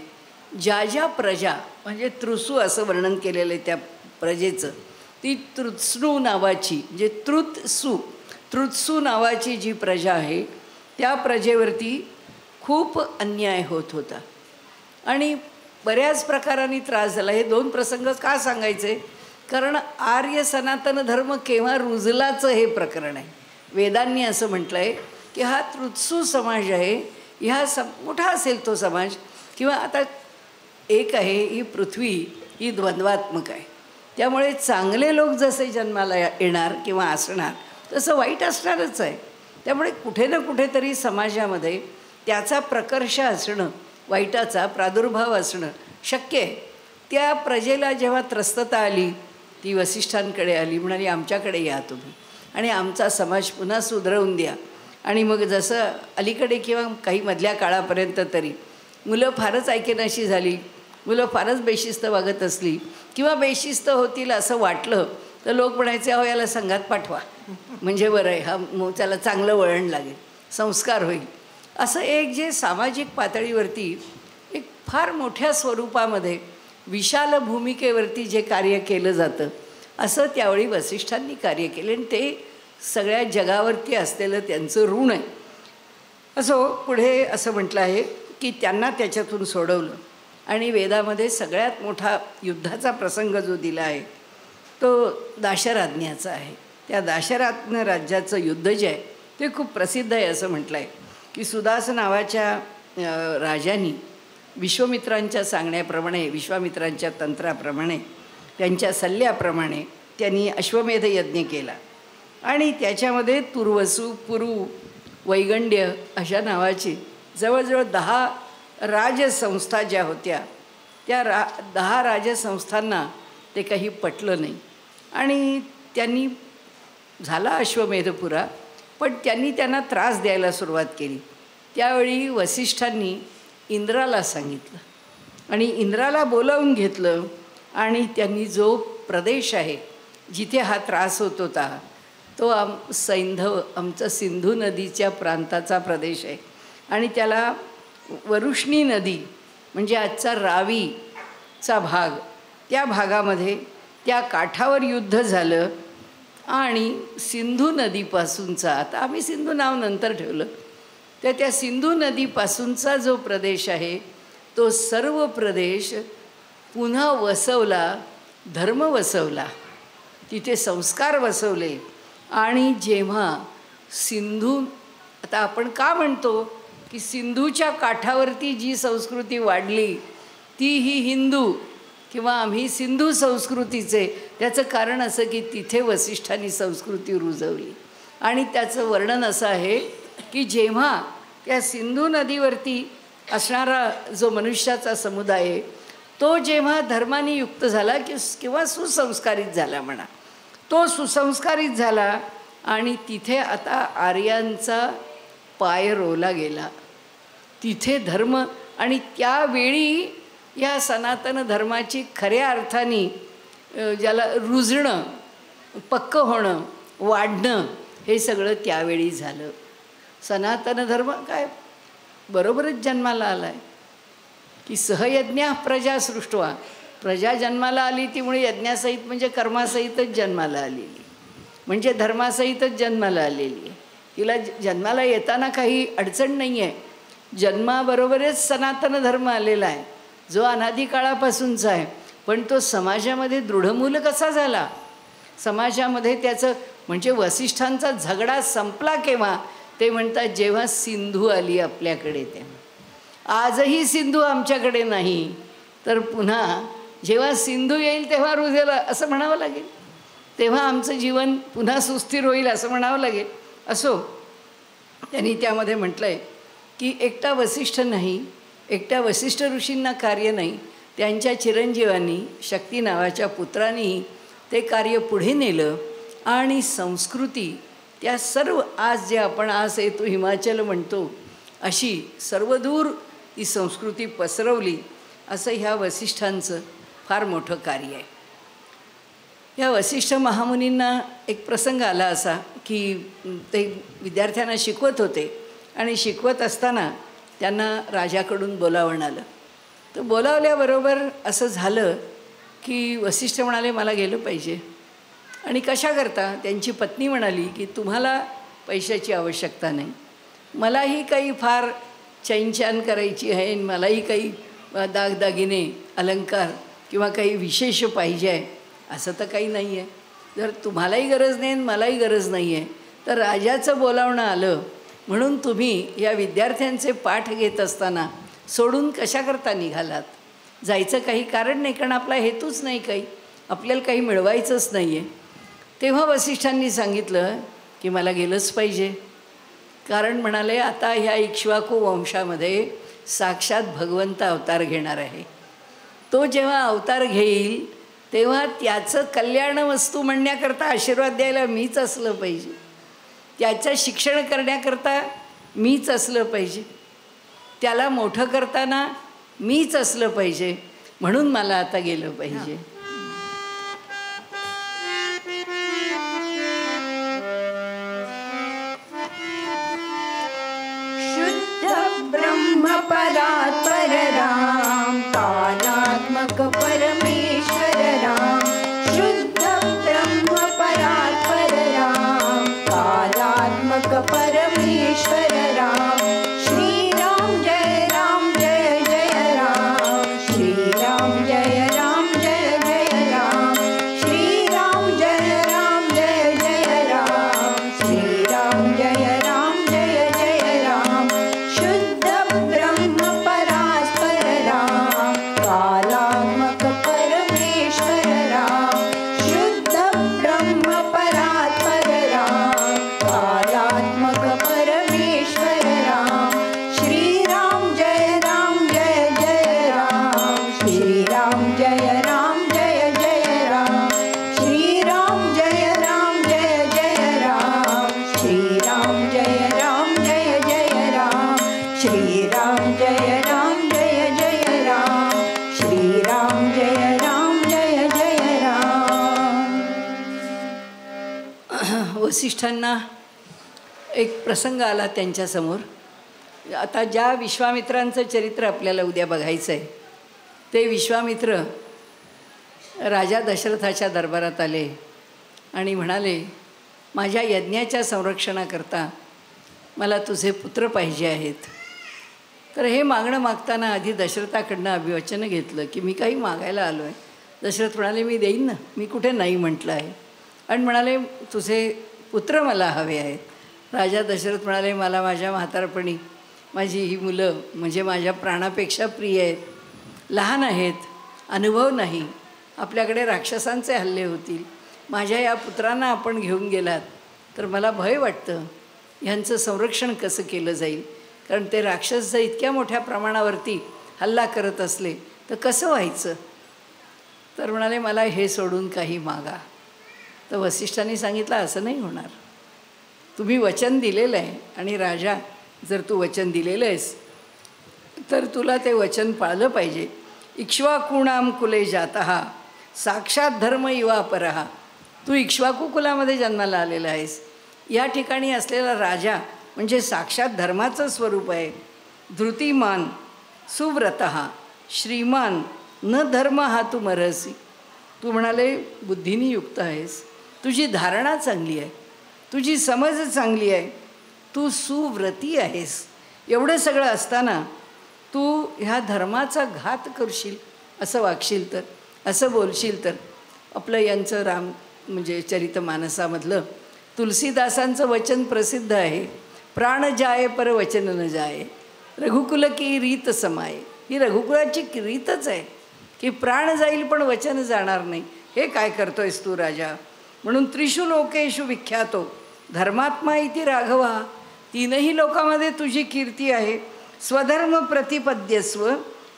B: ज्या ज्या प्रजा, म्हणजे तृसू असं वर्णन केलेलं आहे त्या प्रजेचं, ती तृत्सू नावाची, म्हणजे तृत्सू नावाची जी प्रजा आहे त्या प्रजेवरती खूप अन्याय होत होता आणि बऱ्याच प्रकारांनी त्रास झाला. हे दोन प्रसंग का सांगायचे? कारण आर्य सनातन धर्म केव्हा रुजलाचं हे प्रकरण आहे. वेदांनी असं म्हटलं आहे की हा तृत्सू समाज आहे, ह्या मोठा असेल तो समाज, किंवा आता एक आहे ही पृथ्वी, ही द्वंद्वात्मक आहे. त्यामुळे चांगले लोक जसे जन्माला येणार किंवा असणार तसं वाईट असणारच आहे. त्यामुळे कुठे ना कुठेतरी समाजामध्ये त्याचा प्रकर्ष असणं, वाईटाचा प्रादुर्भाव असणं शक्य आहे. त्या प्रजेला जेव्हा त्रस्तता आली, ती वसिष्ठांकडे आली, म्हणाली आमच्याकडे या तुम्ही आणि आमचा समाज पुन्हा सुधरवून द्या. आणि मग जसं अलीकडे किंवा काही मधल्या काळापर्यंत तरी मुलं फारच ऐकेनाशी झाली, मुलं फारच बेशिस्त वागत असली किंवा बेशिस्त होतील असं वाटलं तर लोक म्हणायचे अहो याला संघात पाठवा, म्हणजे बरं आहे, हा त्याला चांगलं वळण लागेल, संस्कार होईल. असं एक जे सामाजिक पातळीवरती एक फार मोठ्या स्वरूपामध्ये विशाल भूमिकेवरती जे कार्य केलं जातं, असं त्यावेळी वसिष्ठांनी कार्य केले आणि ते सगळ्या जगावरती असलेलं त्यांचं ऋण आहे. असो पुढे असं म्हटलं आहे की त्यांना त्याच्यातून सोडवलं आणि वेदामध्ये सगळ्यात मोठा युद्धाचा प्रसंग जो दिला आहे तो दाशराज्ञाचा आहे. त्या दाशराज्ञ राज्याचं युद्ध जे आहे ते खूप प्रसिद्ध आहे. असं म्हटलं आहे की सुदास नावाच्या राजांनी विश्वामित्रांच्या सांगण्याप्रमाणे, विश्वामित्रांच्या तंत्राप्रमाणे, त्यांच्या सल्ल्याप्रमाणे त्यांनी अश्वमेध यज्ञ केला आणि त्याच्यामध्ये तुर्वसू, पुरू, वैगंड्य अशा नावाची जवळजवळ 10 राजसंस्था ज्या होत्या त्या 10 राजसंस्थांना ते काही पटलं नाही आणि त्यांनी झाला अश्वमेध पुरा, पण त्यांनी त्यांना त्रास द्यायला सुरुवात केली. त्यावेळी वसिष्ठांनी इंद्राला सांगितलं आणि इंद्राला बोलावून घेतलं आणि त्यांनी जो प्रदेश आहे जिथे हा त्रास होत होता तो सैंधव, आमचा सिंधू नदीच्या प्रांताचा प्रदेश आहे आणि त्याला वरुष्णी नदी म्हणजे आजचा रावीचा भाग, त्या भागामध्ये त्या काठावर युद्ध झालं आणि सिंधू नदीपासूनचा, आता आम्ही सिंधू नाव नंतर ठेवलं, तर त्या सिंधू नदीपासूनचा जो प्रदेश आहे तो सर्व प्रदेश पुन्हा वसवला, धर्म वसवला, तिथे संस्कार वसवले. आणि जेव्हा सिंधू, आता आपण का म्हणतो की सिंधूच्या काठावरती जी संस्कृती वाढली ती ही हिंदू किंवा आम्ही सिंधू संस्कृतीचे, त्याचं कारण असं की तिथे वसिष्ठांनी संस्कृती रुजवली. आणि त्याचं वर्णन असं आहे की जेव्हा त्या सिंधू नदीवरती असणारा जो मनुष्याचा समुदाय आहे तो जेव्हा धर्माने युक्त झाला किंवा सुसंस्कारित झाला म्हणा, तो सुसंस्कारित झाला आणि तिथे आता आर्यांचा पाय रोवला गेला, तिथे धर्म. आणि त्यावेळी या सनातन धर्माची खऱ्या अर्थाने ज्याला रुजणं, पक्क होणं, वाढणं हे सगळं त्यावेळी झालं. सनातन धर्म काय बरोबरच जन्माला आला आहे की सहयज्ञा प्रजा सृष्टवा, प्रजा जन्माला आली त्यामुळे यज्ञासहित म्हणजे कर्मासहितच जन्माला आलेली, म्हणजे धर्मासहितच जन्माला आलेली आहे. तिला जन्माला येताना काही अडचण नाही आहे. जन्माबरोबरच सनातन धर्म आलेला आहे जो अनादी काळापासूनचा आहे, पण तो समाजामध्ये दृढमूल कसा झाला, समाजामध्ये त्याचं म्हणजे वसिष्ठांचा झगडा संपला केव्हा ते म्हणतात जेव्हा सिंधू आली आपल्याकडे तेव्हा. आजही सिंधू आमच्याकडे नाही, तर पुन्हा जेव्हा सिंधू येईल तेव्हा रुधेल असं म्हणावं लागेल, तेव्हा आमचं जीवन पुन्हा सुस्थिर होईल असं म्हणावं लागेल. असो, त्यांनी त्यामध्ये म्हटलं आहे की एकटा वसिष्ठ नाही, एकट्या वसिष्ठ ऋषींना कार्य नाही, त्यांच्या चिरंजीवांनी शक्ती नावाच्या पुत्रांनीही ते कार्य पुढे नेलं आणि संस्कृती त्या सर्व आज जे आपण आज येतो हिमाचल म्हणतो अशी सर्वदूर ती संस्कृती पसरवली. असं ह्या वसिष्ठांचं फार मोठं कार्य आहे. ह्या वसिष्ठ महामुनींना एक प्रसंग आला असा की ते विद्यार्थ्यांना शिकवत होते आणि शिकवत असताना त्यांना राजाकडून बोलावणं आलं. तर बोलावल्याबरोबर असं झालं की वसिष्ठ म्हणाले मला गेलं पाहिजे. आणि कशा करता त्यांची पत्नी म्हणाली की तुम्हाला पैशाची आवश्यकता नाही, मलाही काही फार चैनचान करायची आहे, मलाही काही दागदागिने अलंकार किंवा काही विशेष पाहिजे आहे असं तर काही नाही आहे. जर तुम्हालाही गरज नाही मलाही गरज नाही आहे तर राजाचं बोलावणं आलं म्हणून तुम्ही या विद्यार्थ्यांचे पाठ घेत असताना सोडून कशाकरता निघालात? जायचं काही कारण नाही, कारण आपला हेतूच नाही, काही आपल्याला काही मिळवायचंच नाही आहे. तेव्हा वसिष्ठांनी सांगितलं की मला गेलंच पाहिजे, कारण म्हणाले आता ह्या इक्ष्वाकू वंशामध्ये साक्षात भगवंत अवतार घेणार आहे. तो जेव्हा अवतार घेईल तेव्हा त्याचं कल्याण वस्तू म्हणण्याकरता आशीर्वाद द्यायला मीच असलं पाहिजे, त्याचं शिक्षण करण्याकरता मीच असलं पाहिजे, त्याला मोठं करताना मीच असलं पाहिजे, म्हणून मला आता गेलं पाहिजे.
A: परात्पर राम कालात्मक परमेश्वर राम, शुद्ध ब्रह्म परात्पर राम कालात्मक परमेश्वर राम. श्री राम जय राम जय जय राम, श्री राम जय राम जय जय राम, श्री राम जय राम जय जय राम, श्री राम जय राम जय जय राम. शुद्ध ब्रह्म परात्पर राम कालात्मक परमेश्वर राम, शुद्ध ब्रह्म परात्पर राम कालात्मक परमेश्वर राम. श्री राम जय जय राम, श्री राम जय जय राम, श्री राम जय जय राम, श्री राम जय जय राम, श्री राम जय जय राम, श्री राम जय जय राम.
B: वसिष्ठांना एक प्रसंग आला त्यांच्यासमोर. आता ज्या विश्वामित्रांचं चरित्र आपल्याला उद्या बघायचं आहे ते विश्वामित्र राजा दशरथाच्या दरबारात आले आणि म्हणाले माझ्या यज्ञाच्या संरक्षणाकरता मला तुझे पुत्र पाहिजे आहेत. तर हे मागणं मागताना आधी दशरथाकडनं अभिवचन घेतलं की मी काही मागायला आलो आहे. दशरथ म्हणाले मी देईन ना, मी कुठे नाही म्हटलं आहे. आणि म्हणाले तुझे पुत्र मला हवे आहेत. राजा दशरथ म्हणाले मला माझ्या म्हातारपणी माझी ही मुलं म्हणजे माझ्या प्राणापेक्षा प्रिय आहेत, लहान आहेत, अनुभव नाही, आपल्याकडे राक्षसांचे हल्ले होतील, माझ्या या पुत्रांना आपण घेऊन गेलात तर मला भय वाटतं ह्यांचं संरक्षण कसं केलं जाईल, कारण ते राक्षस जर इतक्या मोठ्या प्रमाणावरती हल्ला करत असले तर कसं व्हायचं. तर म्हणाले मला हे सोडून काही मागा. तर वसिष्ठांनी सांगितलं असं नाही होणार, तुम्ही वचन दिलेलं आहे आणि राजा जर तू वचन दिलेलं आहेस तर तुला ते वचन पाळलं पाहिजे. इक्ष्वाकूणाम कुले जातः साक्षात धर्म इवा परहा. तू इक्ष्वाकू कुलामध्ये जन्माला आलेला आहेस. या ठिकाणी असलेला राजा म्हणजे साक्षात धर्माचं स्वरूप आहे. धृतिमान सुव्रतः श्रीमान न धर्म हा तू मरसी. तू म्हणाले बुद्धीने युक्त आहेस, तुझी धारणा चांगली आहे, तुझी समज चांगली आहे, तू सुव्रती आहेस. एवढं सगळं असताना तू ह्या धर्माचा घात करशील, असं वागशील तर, असं बोलशील तर. आपलं यांचं राम म्हणजे चरितमानसामधलं तुलसीदासांचं वचन प्रसिद्ध आहे, प्राण जाये पर वचन न जाये. रघुकुल की रीत समाये. ही रघुकुलाची रीतच आहे की प्राण जाईल पण वचन जाणार नाही. हे काय करतोयस तू राजा. म्हणून त्रिषु लोकेषु विख्यातो धर्मात्मा इति राघवा. तीनही लोकांमध्ये तुझी कीर्ती आहे. स्वधर्म प्रतिपद्यस्व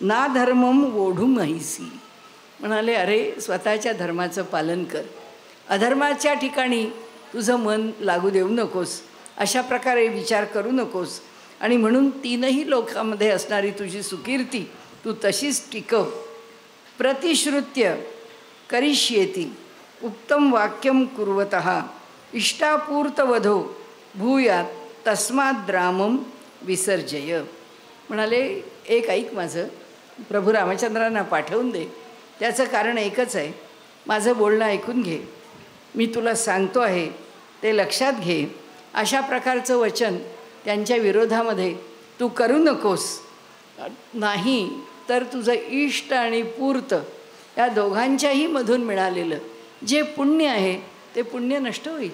B: ना धर्मम ओढू महिसी. म्हणाले अरे स्वतःच्या धर्माचं पालन कर, अधर्माच्या ठिकाणी तुझं मन लागू देऊ नकोस, अशा प्रकारे विचार करू नकोस. आणि म्हणून तीनही लोकांमध्ये असणारी तुझी सुकीर्ती तू तशीच टिकव. प्रतिश्रुत्य करिष्येती उत्तम वाक्यम कुर्वतः इष्टापूर्तवधो भूयात तस्मात् रामम विसर्जय. म्हणाले एक ऐक माझं, प्रभू रामचंद्रांना पाठवून दे. त्याचं कारण एकच आहे, माझं बोलणं ऐकून घे. मी तुला सांगतो आहे ते लक्षात घे. अशा प्रकारचं वचन त्यांच्या विरोधामध्ये तू करू नकोस. नाही तर तुझं इष्ट आणि पूर्त या दोघांच्याही मधून मिळालेलं जे पुण्य आहे ते पुण्य नष्ट होईल.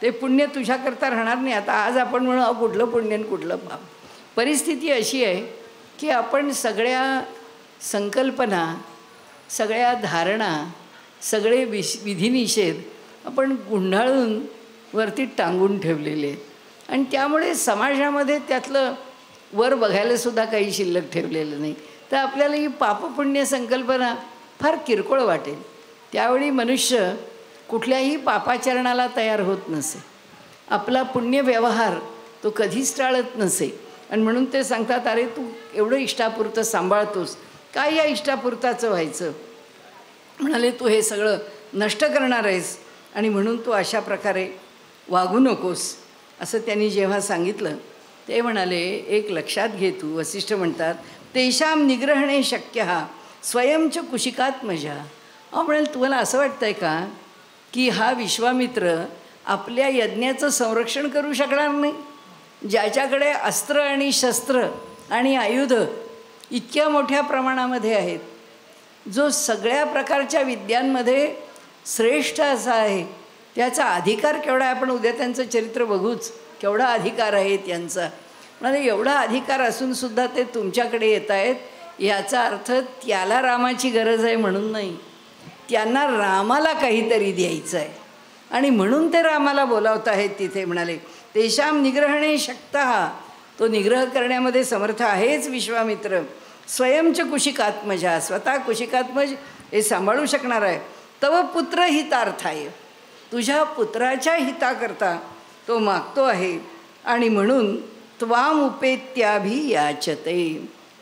B: ते पुण्य तुझ्याकरता राहणार नाही. आता आज आपण म्हणू कुठलं पुण्य आणि कुठलं पाप. परिस्थिती अशी आहे की आपण सगळ्या संकल्पना, सगळ्या धारणा, सगळे विधिनिषेध आपण गुंडाळून वरती टांगून ठेवलेले आहेत. आणि त्यामुळे समाजामध्ये त्यातलं वर बघायलासुद्धा काही शिल्लक ठेवलेलं नाही. तर आपल्याला ही पापपुण्य संकल्पना फार किरकोळ वाटेल. त्यावेळी मनुष्य कुठल्याही पापाचरणाला तयार होत नसे. आपला पुण्य व्यवहार तो कधीच टाळत नसे. आणि म्हणून ते सांगतात अरे तू एवढं इष्टापुरतं सांभाळतोस, काय या इष्टापुरताचं व्हायचं. म्हणाले तू हे सगळं नष्ट करणार आहेस आणि म्हणून तू अशा प्रकारे वागू नकोस. असं त्यांनी जेव्हा सांगितलं ते म्हणाले एक लक्षात घे तू. वसिष्ठ म्हणतात तेषाम निग्रहणे शक्य हा स्वयंच कुशिकात्मजा. म्हणाल तुम्हाला असं वाटतं आहे का की हा विश्वामित्र आपल्या यज्ञाचं संरक्षण करू शकणार नाही. ज्याच्याकडे अस्त्र आणि शस्त्र आणि आयुध इतक्या मोठ्या प्रमाणामध्ये आहेत, जो सगळ्या प्रकारच्या विद्यांमध्ये श्रेष्ठ असा आहे, त्याचा अधिकार केवढा आहे. आपण उद्या त्यांचं चरित्र बघूच, केवढा अधिकार आहे त्यांचा. म्हणजे एवढा अधिकार असूनसुद्धा ते तुमच्याकडे येत आहेत. याचा अर्थ त्याला रामाची गरज आहे म्हणून नाही, त्यांना रामाला काहीतरी द्यायचं आहे आणि म्हणून ते रामाला बोलावत आहेत तिथे. म्हणाले तेषाम निग्रहणे शक्तः, तो निग्रह करण्यामध्ये समर्थ आहेच विश्वामित्र. स्वयंच कुशिकात्मजा, स्वतः कुशिकात्मज हे सांभाळू शकणार आहे. तव पुत्र हितार्थाय, तुझ्या पुत्राच्या हिताकरता तो मागतो आहे. आणि म्हणून त्वाम उपेत्याभियाचते,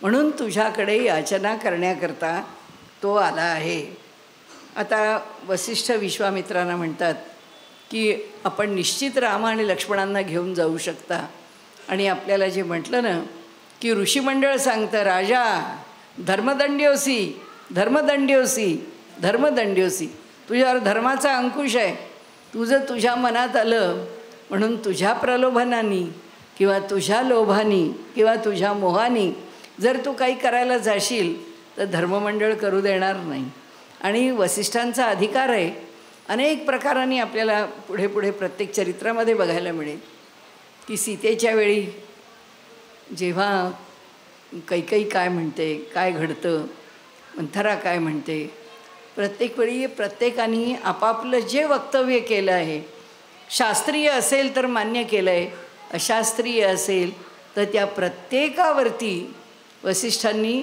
B: म्हणून तुझ्याकडे याचना करण्याकरता तो आला आहे. आता वसिष्ठ विश्वामित्रांना म्हणतात की आपण निश्चित राम आणि लक्ष्मणांना घेऊन जाऊ शकता. आणि आपल्याला जे म्हटलं ना की ऋषीमंडळ सांगतं राजा धर्मदंड्योसी धर्मदंड्योसी धर्मदंड्योसी, तुझ्यावर धर्माचा अंकुश आहे. तुझं तुझ्या मनात आलं म्हणून तुझ्या प्रलोभनाने किंवा तुझ्या लोभानी किंवा तुझ्या मोहानी जर तू काही करायला जाशील तर धर्ममंडळ करू देणार नाही. आणि वसिष्ठांचा अधिकार आहे. अनेक प्रकारांनी आपल्याला पुढे पुढे प्रत्येक चरित्रामध्ये बघायला मिळेल की सीतेच्या वेळी जेव्हा कैकई काय म्हणते, काय घडतं, मंथरा काय म्हणते, प्रत्येक वेळी प्रत्येकाने आपापलं जे वक्तव्य केलं आहे, शास्त्रीय असेल तर मान्य केलं आहे, अशास्त्रीय असेल तर त्या प्रत्येकावरती वसिष्ठांनी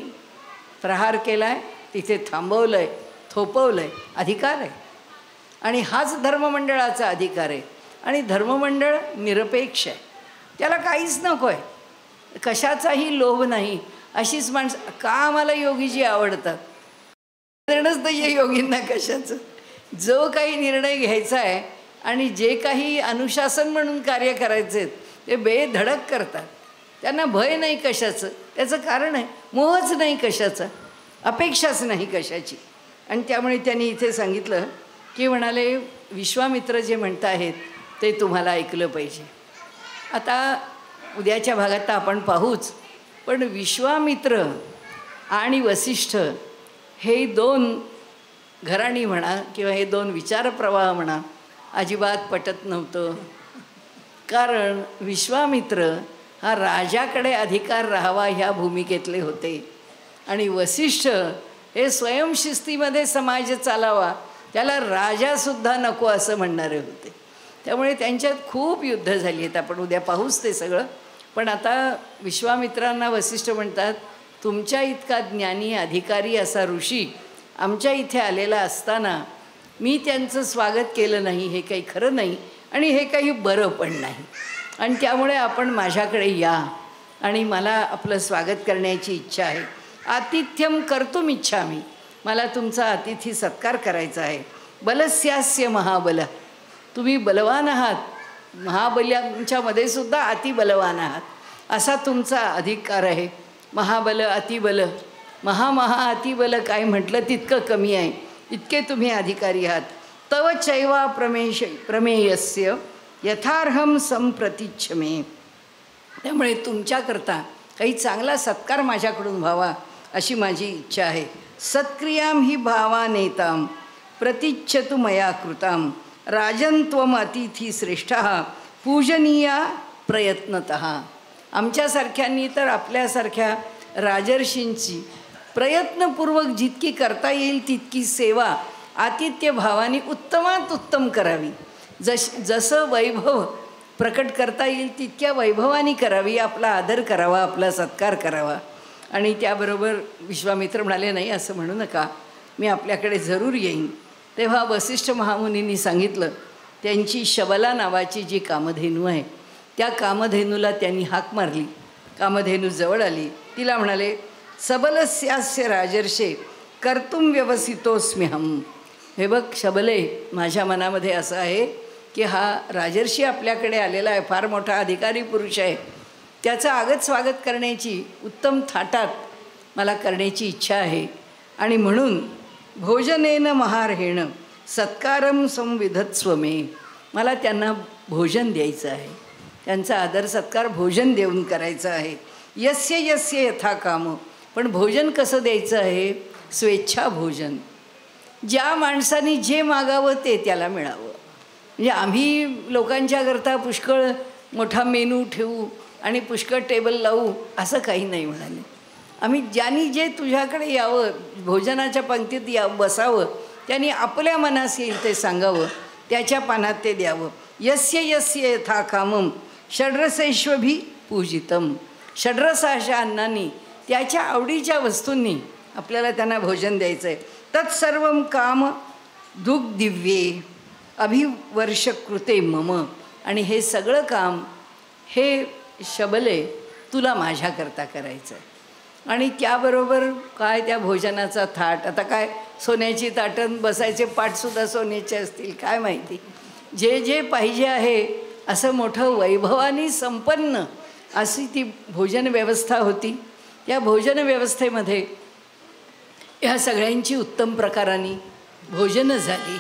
B: प्रहार केला आहे, तिथे थांबवलं आहे, थोपवलं आहे. अधिकार आहे आणि हाच धर्ममंडळाचा अधिकार आहे. आणि धर्ममंडळ निरपेक्ष आहे, त्याला काहीच नको आहे, कशाचाही लोभ नाही. अशीच माणसं का आम्हाला योगीजी आवडतात. निर्णयच नाही आहे योगींना कशाचं. जो काही निर्णय घ्यायचा आहे आणि जे काही अनुशासन म्हणून कार्य करायचे आहेत ते बेधडक करतात. त्यांना भय नाही कशाचं. त्याचं कारण आहे मोहच नाही कशाचा, अपेक्षाच नाही कशाची. आणि त्यामुळे त्यांनी इथे सांगितलं की म्हणाले विश्वामित्र जे म्हणत आहेत ते तुम्हाला ऐकलं पाहिजे. आता उद्याच्या भागात तर आपण पाहूच, पण विश्वामित्र आणि वसिष्ठ हे दोन घराणी म्हणा किंवा हे दोन विचारप्रवाह म्हणा अजिबात पटत नव्हतं. कारण विश्वामित्र हा राजाकडे अधिकार राहावा ह्या भूमिकेतले होते. आणि वसिष्ठ हे स्वयंशिस्तीमध्ये समाज चालावा त्याला राजासुद्धा नको असं म्हणणारे होते. त्यामुळे त्यांच्यात खूप युद्ध झाली आहेत. आपण उद्या पाहूच ते सगळं. पण आता विश्वामित्रांना वसिष्ठ म्हणतात, तुमच्या इतका ज्ञानी अधिकारी असा ऋषी आमच्या इथे आलेला असताना मी त्यांचं स्वागत केलं नाही, हे काही खरं नाही आणि हे काही बरं पण नाही. आणि त्यामुळे आपण माझ्याकडे या आणि मला आपलं स्वागत करण्याची इच्छा आहे. आतिथ्यम कर्तुम इच्छामी, मला तुमचा अतिथी सत्कार करायचा आहे. बलस्यास्य महाबल, तुम्ही बलवान आहात, महाबल्यांच्यामध्ये सुद्धा अतिबलवान आहात असा तुमचा अधिकार आहे. महाबल अतिबल, अतिबल काय म्हटलं तितकं कमी आहे, इतके तुम्ही अधिकारी आहात. तव चैवा प्रमेयस्य यथार्हम संप्रतिच्छ मे, त्यामुळे तुमच्याकरता काही चांगला सत्कार माझ्याकडून व्हावा अशी माझी इच्छा आहे. सत्क्रियां ही भावानेतां प्रतिच्छतु मया कृतां राजन्त्वम अतिथी श्रेष्ठः पूजनीया प्रयत्नतः. आमच्यासारख्यांनी तर आपल्यासारख्या राजर्षींची प्रयत्नपूर्वक जितकी करता येईल तितकी सेवा आतिथ्य भावाने उत्तमात उत्तम करावी. जसं वैभव प्रकट करता येईल तितक्या वैभवाने करावी, आपला आदर करावा, आपला सत्कार करावा. आणि त्याबरोबर विश्वामित्र म्हणाले, नाही असं म्हणू नका, मी आपल्याकडे जरूर येईन. तेव्हा वसिष्ठ महामुनींनी सांगितलं, त्यांची शबला नावाची जी कामधेनू आहे त्या कामधेनूला त्यांनी हाक मारली. कामधेनू जवळ आली. तिला म्हणाले, सबलस्यास्य राजर्षे कर्तुम व्यवसितोस्म्यहम. हे बघ शबले, माझ्या मनामध्ये असं आहे की हा राजर्षी आपल्याकडे आलेला आहे, फार मोठा अधिकारी पुरुष आहे, त्याचं आगत स्वागत करण्याची उत्तम थाटात मला करण्याची इच्छा आहे. आणि म्हणून भोजनेन महार्हेण सत्कारम संविधत्स्व मे, मला त्यांना भोजन द्यायचं आहे, त्यांचा आदर सत्कार भोजन देऊन करायचं आहे. यस्य यस्य यथा काम, पण भोजन कसं द्यायचं आहे? स्वेच्छा भोजन. ज्या माणसाने जे मागावं ते त्याला मिळावं. म्हणजे आम्ही लोकांच्याकरता पुष्कळ मोठा मेनू ठेवू आणि पुष्कळ टेबल लावू असं काही नाही म्हणाले. आम्ही ज्यांनी जे तुझ्याकडे यावं, भोजनाच्या पंक्तीत बसावं, त्यांनी आपल्या मनास येईल ते सांगावं, त्याच्या पानात ते द्यावं. यस्य यस्य यथा कामम षड्रसैश्वभी पूजितम. षड्रस अशा अन्नांनी, त्याच्या आवडीच्या वस्तूंनी आपल्याला त्यांना भोजन द्यायचं आहे. तत्सर्वं काम दुग्दिव्ये अभिवर्षकृते मम. आणि हे सगळं काम हे शबले तुला माझ्याकरता करायचं आहे. आणि त्याबरोबर काय त्या भोजनाचा थाट, आता काय सोन्याची ताटण, बसायचे पाटसुद्धा सोन्याचे असतील काय माहिती, जे जे पाहिजे आहे असं मोठं वैभवानी संपन्न अशी ती भोजन व्यवस्था होती. त्या भोजन व्यवस्थेमध्ये ह्या सगळ्यांची उत्तम प्रकाराने भोजनं झाली.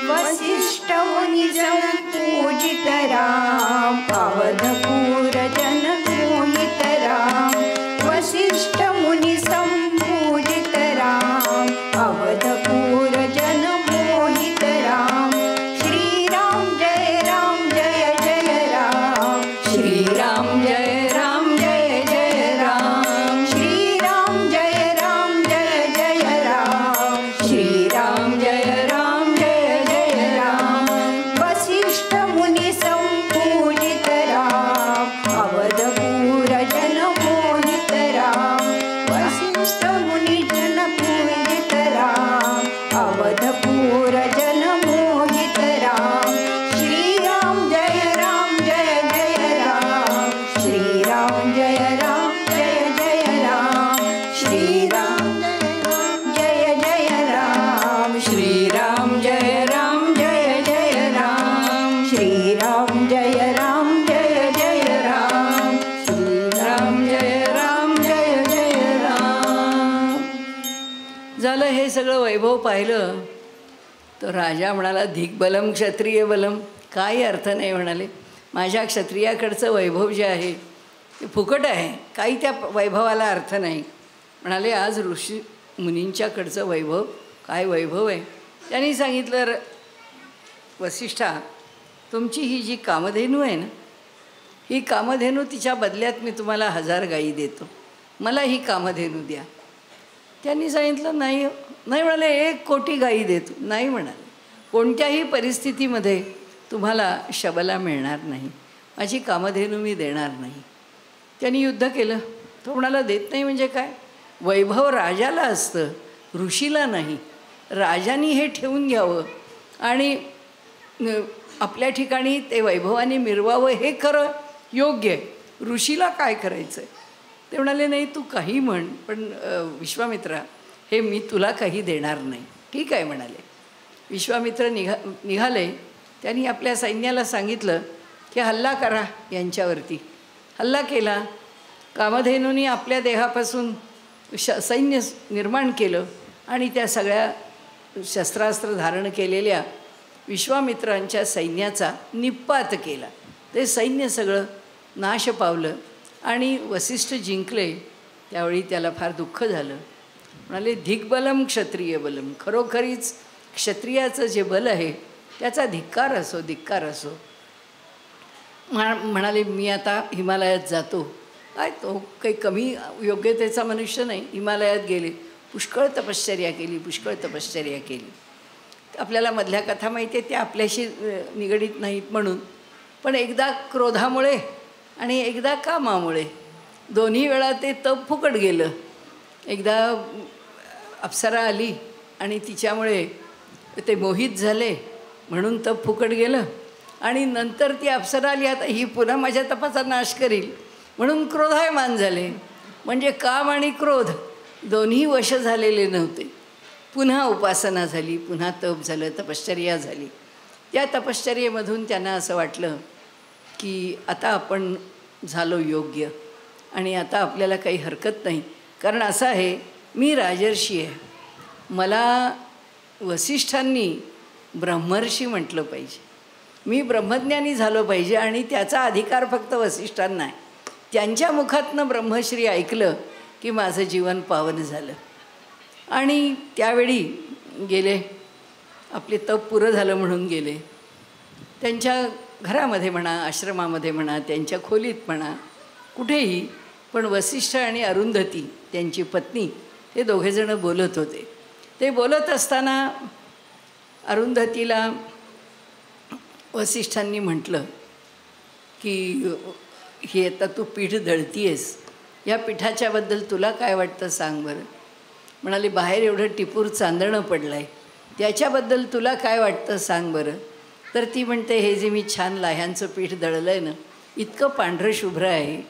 A: वसिष्ठ मुनिजन पूजित राम अवधपूर जन मोहित राम. वसिष्ठ मुनि संपूजित राम अवधपूर जन मोहित राम. श्रीराम जय राम जय जय राम. श्रीराम जय राम जय जय राम. श्रीराम जय राम जय जय राम. श्रीराम जय राम जय जय राम. वसिष्ठ मुनि संपूजित राम अवधपूर जन मोहित राम. वसिष्ठ मुनि जन पूजित राम अवधपूर जन मोहित राम. श्रीराम जय राम जय जय राम. श्रीराम जय राम जय जय राम. श्रीराम जय जय राम. श्रीराम जय राम जय जय राम. श्रीराम जय राम जय जय राम. श्रीराम जय राम जय जय राम.
B: झालं. हे सगळं वैभव पाहिलं तर राजा म्हणाला, धिग्बलम क्षत्रिय बलम. काही अर्थ नाही म्हणाले, माझ्या क्षत्रियाकडचं वैभव जे आहे ते फुकट आहे, काही त्या वैभवाला अर्थ नाही. म्हणाले, आज ऋषी मुनींच्याकडचं वैभव काय वैभव आहे. त्यांनी सांगितलं, वसिष्ठा, तुमची ही जी कामधेनू आहे ना, ही कामधेनू तिच्या बदल्यात मी तुम्हाला 1000 गायी देतो, मला ही कामधेनू द्या. त्यांनी सांगितलं नाही नाही. म्हणाले 1 कोटी गायी देतो. नाही म्हणाले, कोणत्याही परिस्थितीमध्ये तुम्हाला शबला मिळणार नाही, माझी कामधेनू मी देणार नाही. त्यांनी युद्ध केलं. तो म्हणाला देत नाही म्हणजे काय, वैभव राजाला असतं, ऋषीला नाही. राजांनी हे ठेवून घ्यावं आणि आपल्या ठिकाणी ते वैभवाने मिरवावं, हे खरं योग्य आहे. ऋषीला काय करायचं आहे. ते म्हणाले नाही तू काही म्हण, पण विश्वामित्रा, हे मी तुला काही देणार नाही. ठीक आहे म्हणाले. विश्वामित्र निघाले. त्यांनी आपल्या सैन्याला सांगितलं की हल्ला करा यांच्यावरती. हल्ला केला. कामधेनूंनी आपल्या देहापासून सैन्य निर्माण केलं आणि त्या सगळ्या शस्त्रास्त्र धारण केलेल्या विश्वामित्रांच्या सैन्याचा निपात केला. ते सैन्य सगळं नाश पावलं आणि वसिष्ठ जिंकले. त्यावेळी त्याला फार दुःख झालं. म्हणाले धिक्बलम क्षत्रिय बलम, खरोखरीच क्षत्रियाचं जे बल आहे त्याचा धिक्कार असो, धिक्कार असो. म्हणाले मी आता हिमालयात जातो. काय तो काही कमी योग्यतेचा मनुष्य नाही. हिमालयात गेले, पुष्कळ तपश्चर्या केली, पुष्कळ तपश्चर्या केली. आपल्याला मधल्या कथा माहिती आहे, त्या आपल्याशी निगडीत नाहीत म्हणून. पण एकदा क्रोधामुळे आणि एकदा कामामुळे दोन्ही वेळा ते तप फुकट गेलं. एकदा अप्सरा आली आणि तिच्यामुळे ते मोहित झाले म्हणून तप फुकट गेलं. आणि नंतर ती अप्सरा आली, आता ही पुन्हा माझ्या तपाचा नाश करील म्हणून क्रोधायमान झाले. म्हणजे काम आणि क्रोध दोन्ही वश झालेले नव्हते. पुन्हा उपासना झाली, पुन्हा तप झालं, तपश्चर्या झाली. त्या तपश्चर्येमधून त्यांना असं वाटलं की आता आपण झालो योग्य आणि आता आपल्याला काही हरकत नाही. कारण असं आहे, मी राजर्षी आहे, मला वसिष्ठांनी ब्रह्मर्षी म्हटलं पाहिजे, मी ब्रह्मज्ञानी झालो पाहिजे आणि त्याचा अधिकार फक्त वसिष्ठांना आहे. त्यांच्या मुखातनं ब्रह्मश्री ऐकलं की माझं जीवन पावन झालं. आणि त्यावेळी गेले, आपले तप पुरं झालं म्हणून गेले. त्यांच्या घरामध्ये म्हणा, आश्रमामध्ये म्हणा, त्यांच्या खोलीत म्हणा, कुठेही. पण वसिष्ठ आणि अरुंधती त्यांची पत्नी हे दोघेजणं बोलत होते. ते बोलत असताना अरुंधतीला वसिष्ठांनी म्हटलं की हे आता तू पीठ दळती आहेस, या पिठाच्याबद्दल तुला काय वाटतं सांग बरं. म्हणाले बाहेर एवढं टिपूर चांदणं पडलं आहे, त्याच्याबद्दल तुला काय वाटतं सांग बरं. तर ती म्हणते हे जे मी छान लाह्यांचं पीठ दळलं आहे ना, इतकं पांढरं शुभ्र आहे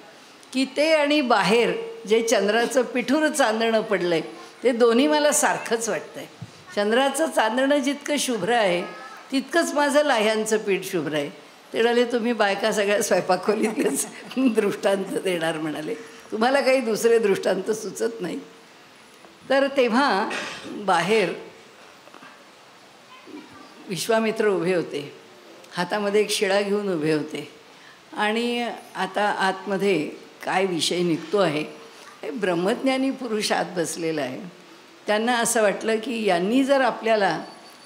B: की ते आणि बाहेर जे चंद्राचं पिठूर चांदणं पडलं आहे ते दोन्ही मला सारखंच वाटतं आहे. चंद्राचं चांदणं जितकं शुभ्र आहे तितकंच माझं लाह्यांचं पीठ शुभ्र आहे. ते म्हणाले तुम्ही बायका सगळ्या स्वयंपाकखोलीतच दृष्टांत देणार म्हणाले, तुम्हाला काही दुसरे दृष्टांत सुचत नाही. तर तेव्हा बाहेर विश्वामित्र उभे होते, हातामध्ये एक शिळा घेऊन उभे होते. आणि आता आतमध्ये काय विषय निघतो आहे, हे ब्रह्मज्ञानी पुरुष आत बसलेला आहे. त्यांना असं वाटलं की यांनी जर आपल्याला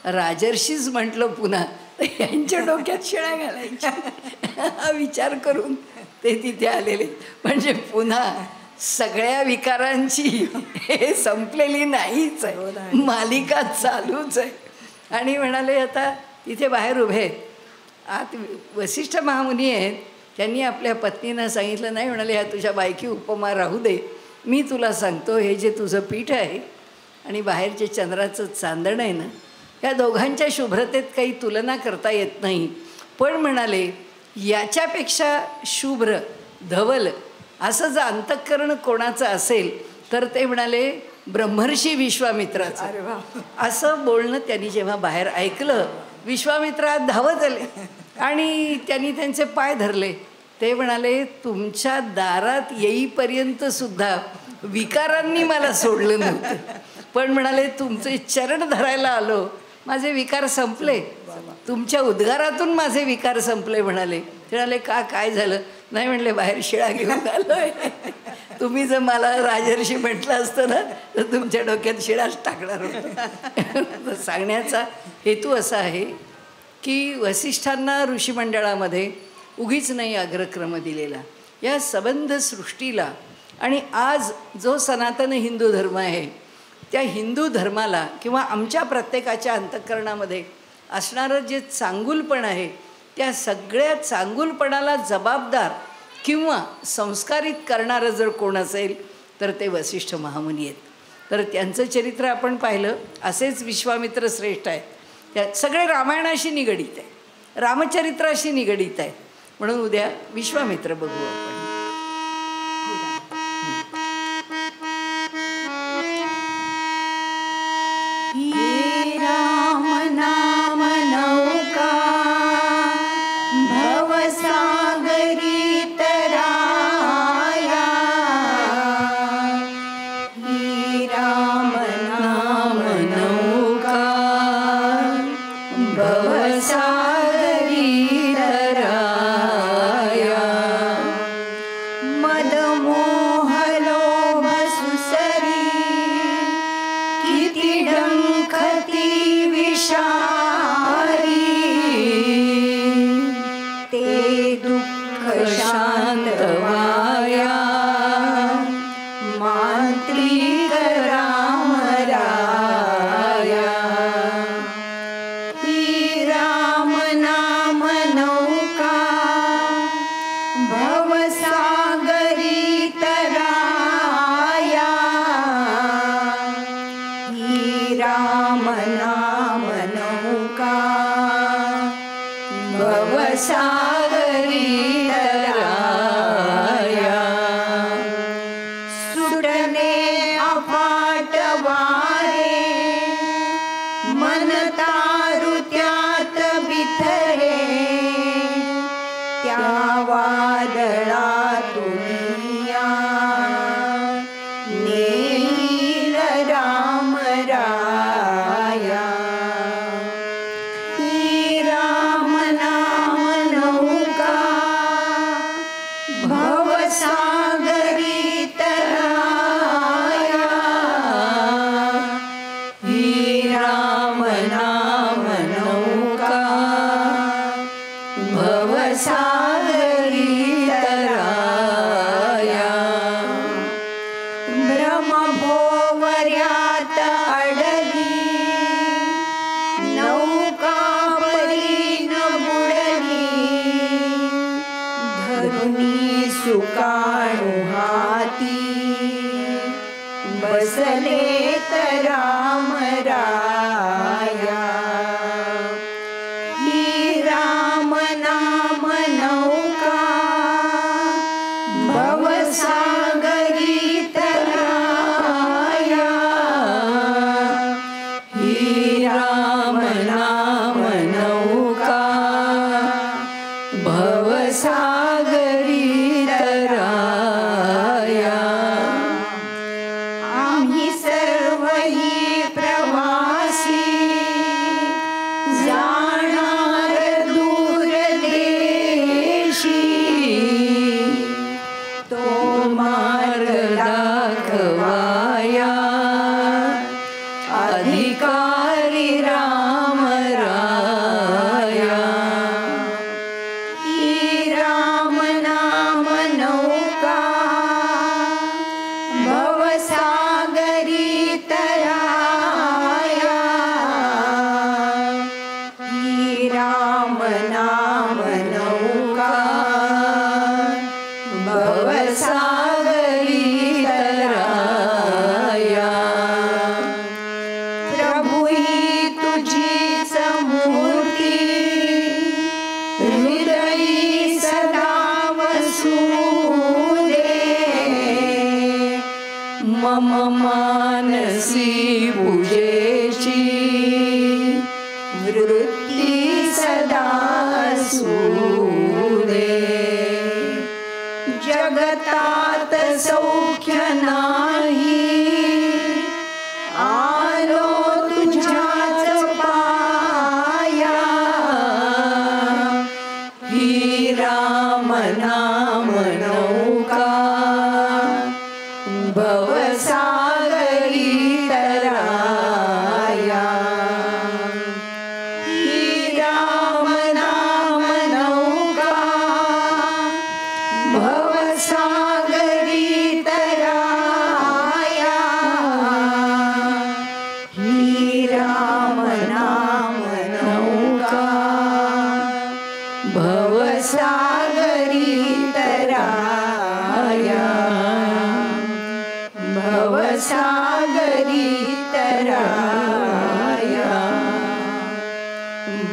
B: राजर्षीच म्हटलं पुन्हा तर यांच्या डोक्यात शिळा घालायच्या हा विचार करून ते तिथे आलेले. म्हणजे पुन्हा सगळ्या विकारांची हे संपलेली नाहीच आहे, मालिका चालूच आहे. आणि म्हणाले आता तिथे बाहेर उभे आहेत, आत वसिष्ठ महामुनी आहेत. त्यांनी आपल्या पत्नींना सांगितलं नाही, म्हणाले ह्या तुझ्या बायकी उपमा राहू दे, मी तुला सांगतो हे जे तुझं पीठ आहे आणि बाहेरचे चंद्राचं चांदणं आहे ना, या दोघांच्या शुभ्रतेत काही तुलना करता येत नाही. पण म्हणाले याच्यापेक्षा शुभ्र धवल असं जर अंतःकरण कोणाचं असेल तर ते म्हणाले ब्रह्मर्षी विश्वामित्राचं. असं बोलणं त्यांनी जेव्हा बाहेर ऐकलं, विश्वामित्रा धावत आले आणि त्यांनी त्यांचे पाय धरले. ते म्हणाले तुमच्या दारात येईपर्यंत सुद्धा विकारांनी मला सोडलं नव्हतं, पण म्हणाले तुमचे चरण धरायला आलो, माझे विकार संपले, तुमच्या उद्गारातून माझे विकार संपले. म्हणाले ते म्हणाले का काय झालं. नाही म्हणले बाहेर शिळा घेऊन आलोय तुम्ही जर मला राजर्षी म्हटलं असतं ना तर तुमच्या डोक्यात शिळाच टाकणार होतं. सांगण्याचा हेतू असा आहे की वसिष्ठांना ऋषीमंडळामध्ये उगीच नाही अग्रक्रम दिलेला. या सबंध सृष्टीला आणि आज जो सनातन हिंदू धर्म आहे त्या हिंदू धर्माला किंवा आमच्या प्रत्येकाच्या अंतःकरणामध्ये असणारं जे चांगुलपण आहे त्या सगळ्या चांगुलपणाला जबाबदार किंवा संस्कारित करणारं जर कोण असेल तर ते वसिष्ठ महामुनी आहेत. तर त्यांचं चरित्र आपण पाहिलं. असेच विश्वामित्र श्रेष्ठ आहेत. त्या सगळे रामायणाशी निगडीत आहे, रामचरित्राशी निगडीत आहे. म्हणून उद्या विश्वामित्र बघू आपण.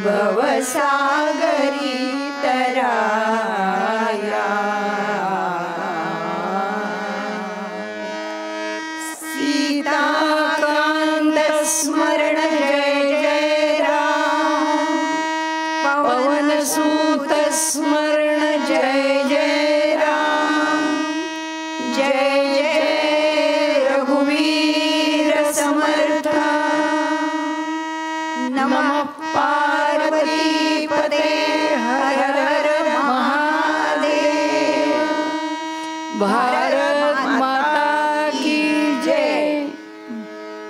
A: भवसागरी तराया सीताकांत स्मरण जय जय राम पवन सूत स्मरण जय जय राम जय जय रघुवीर समर्थ नमः पार्वती पते हर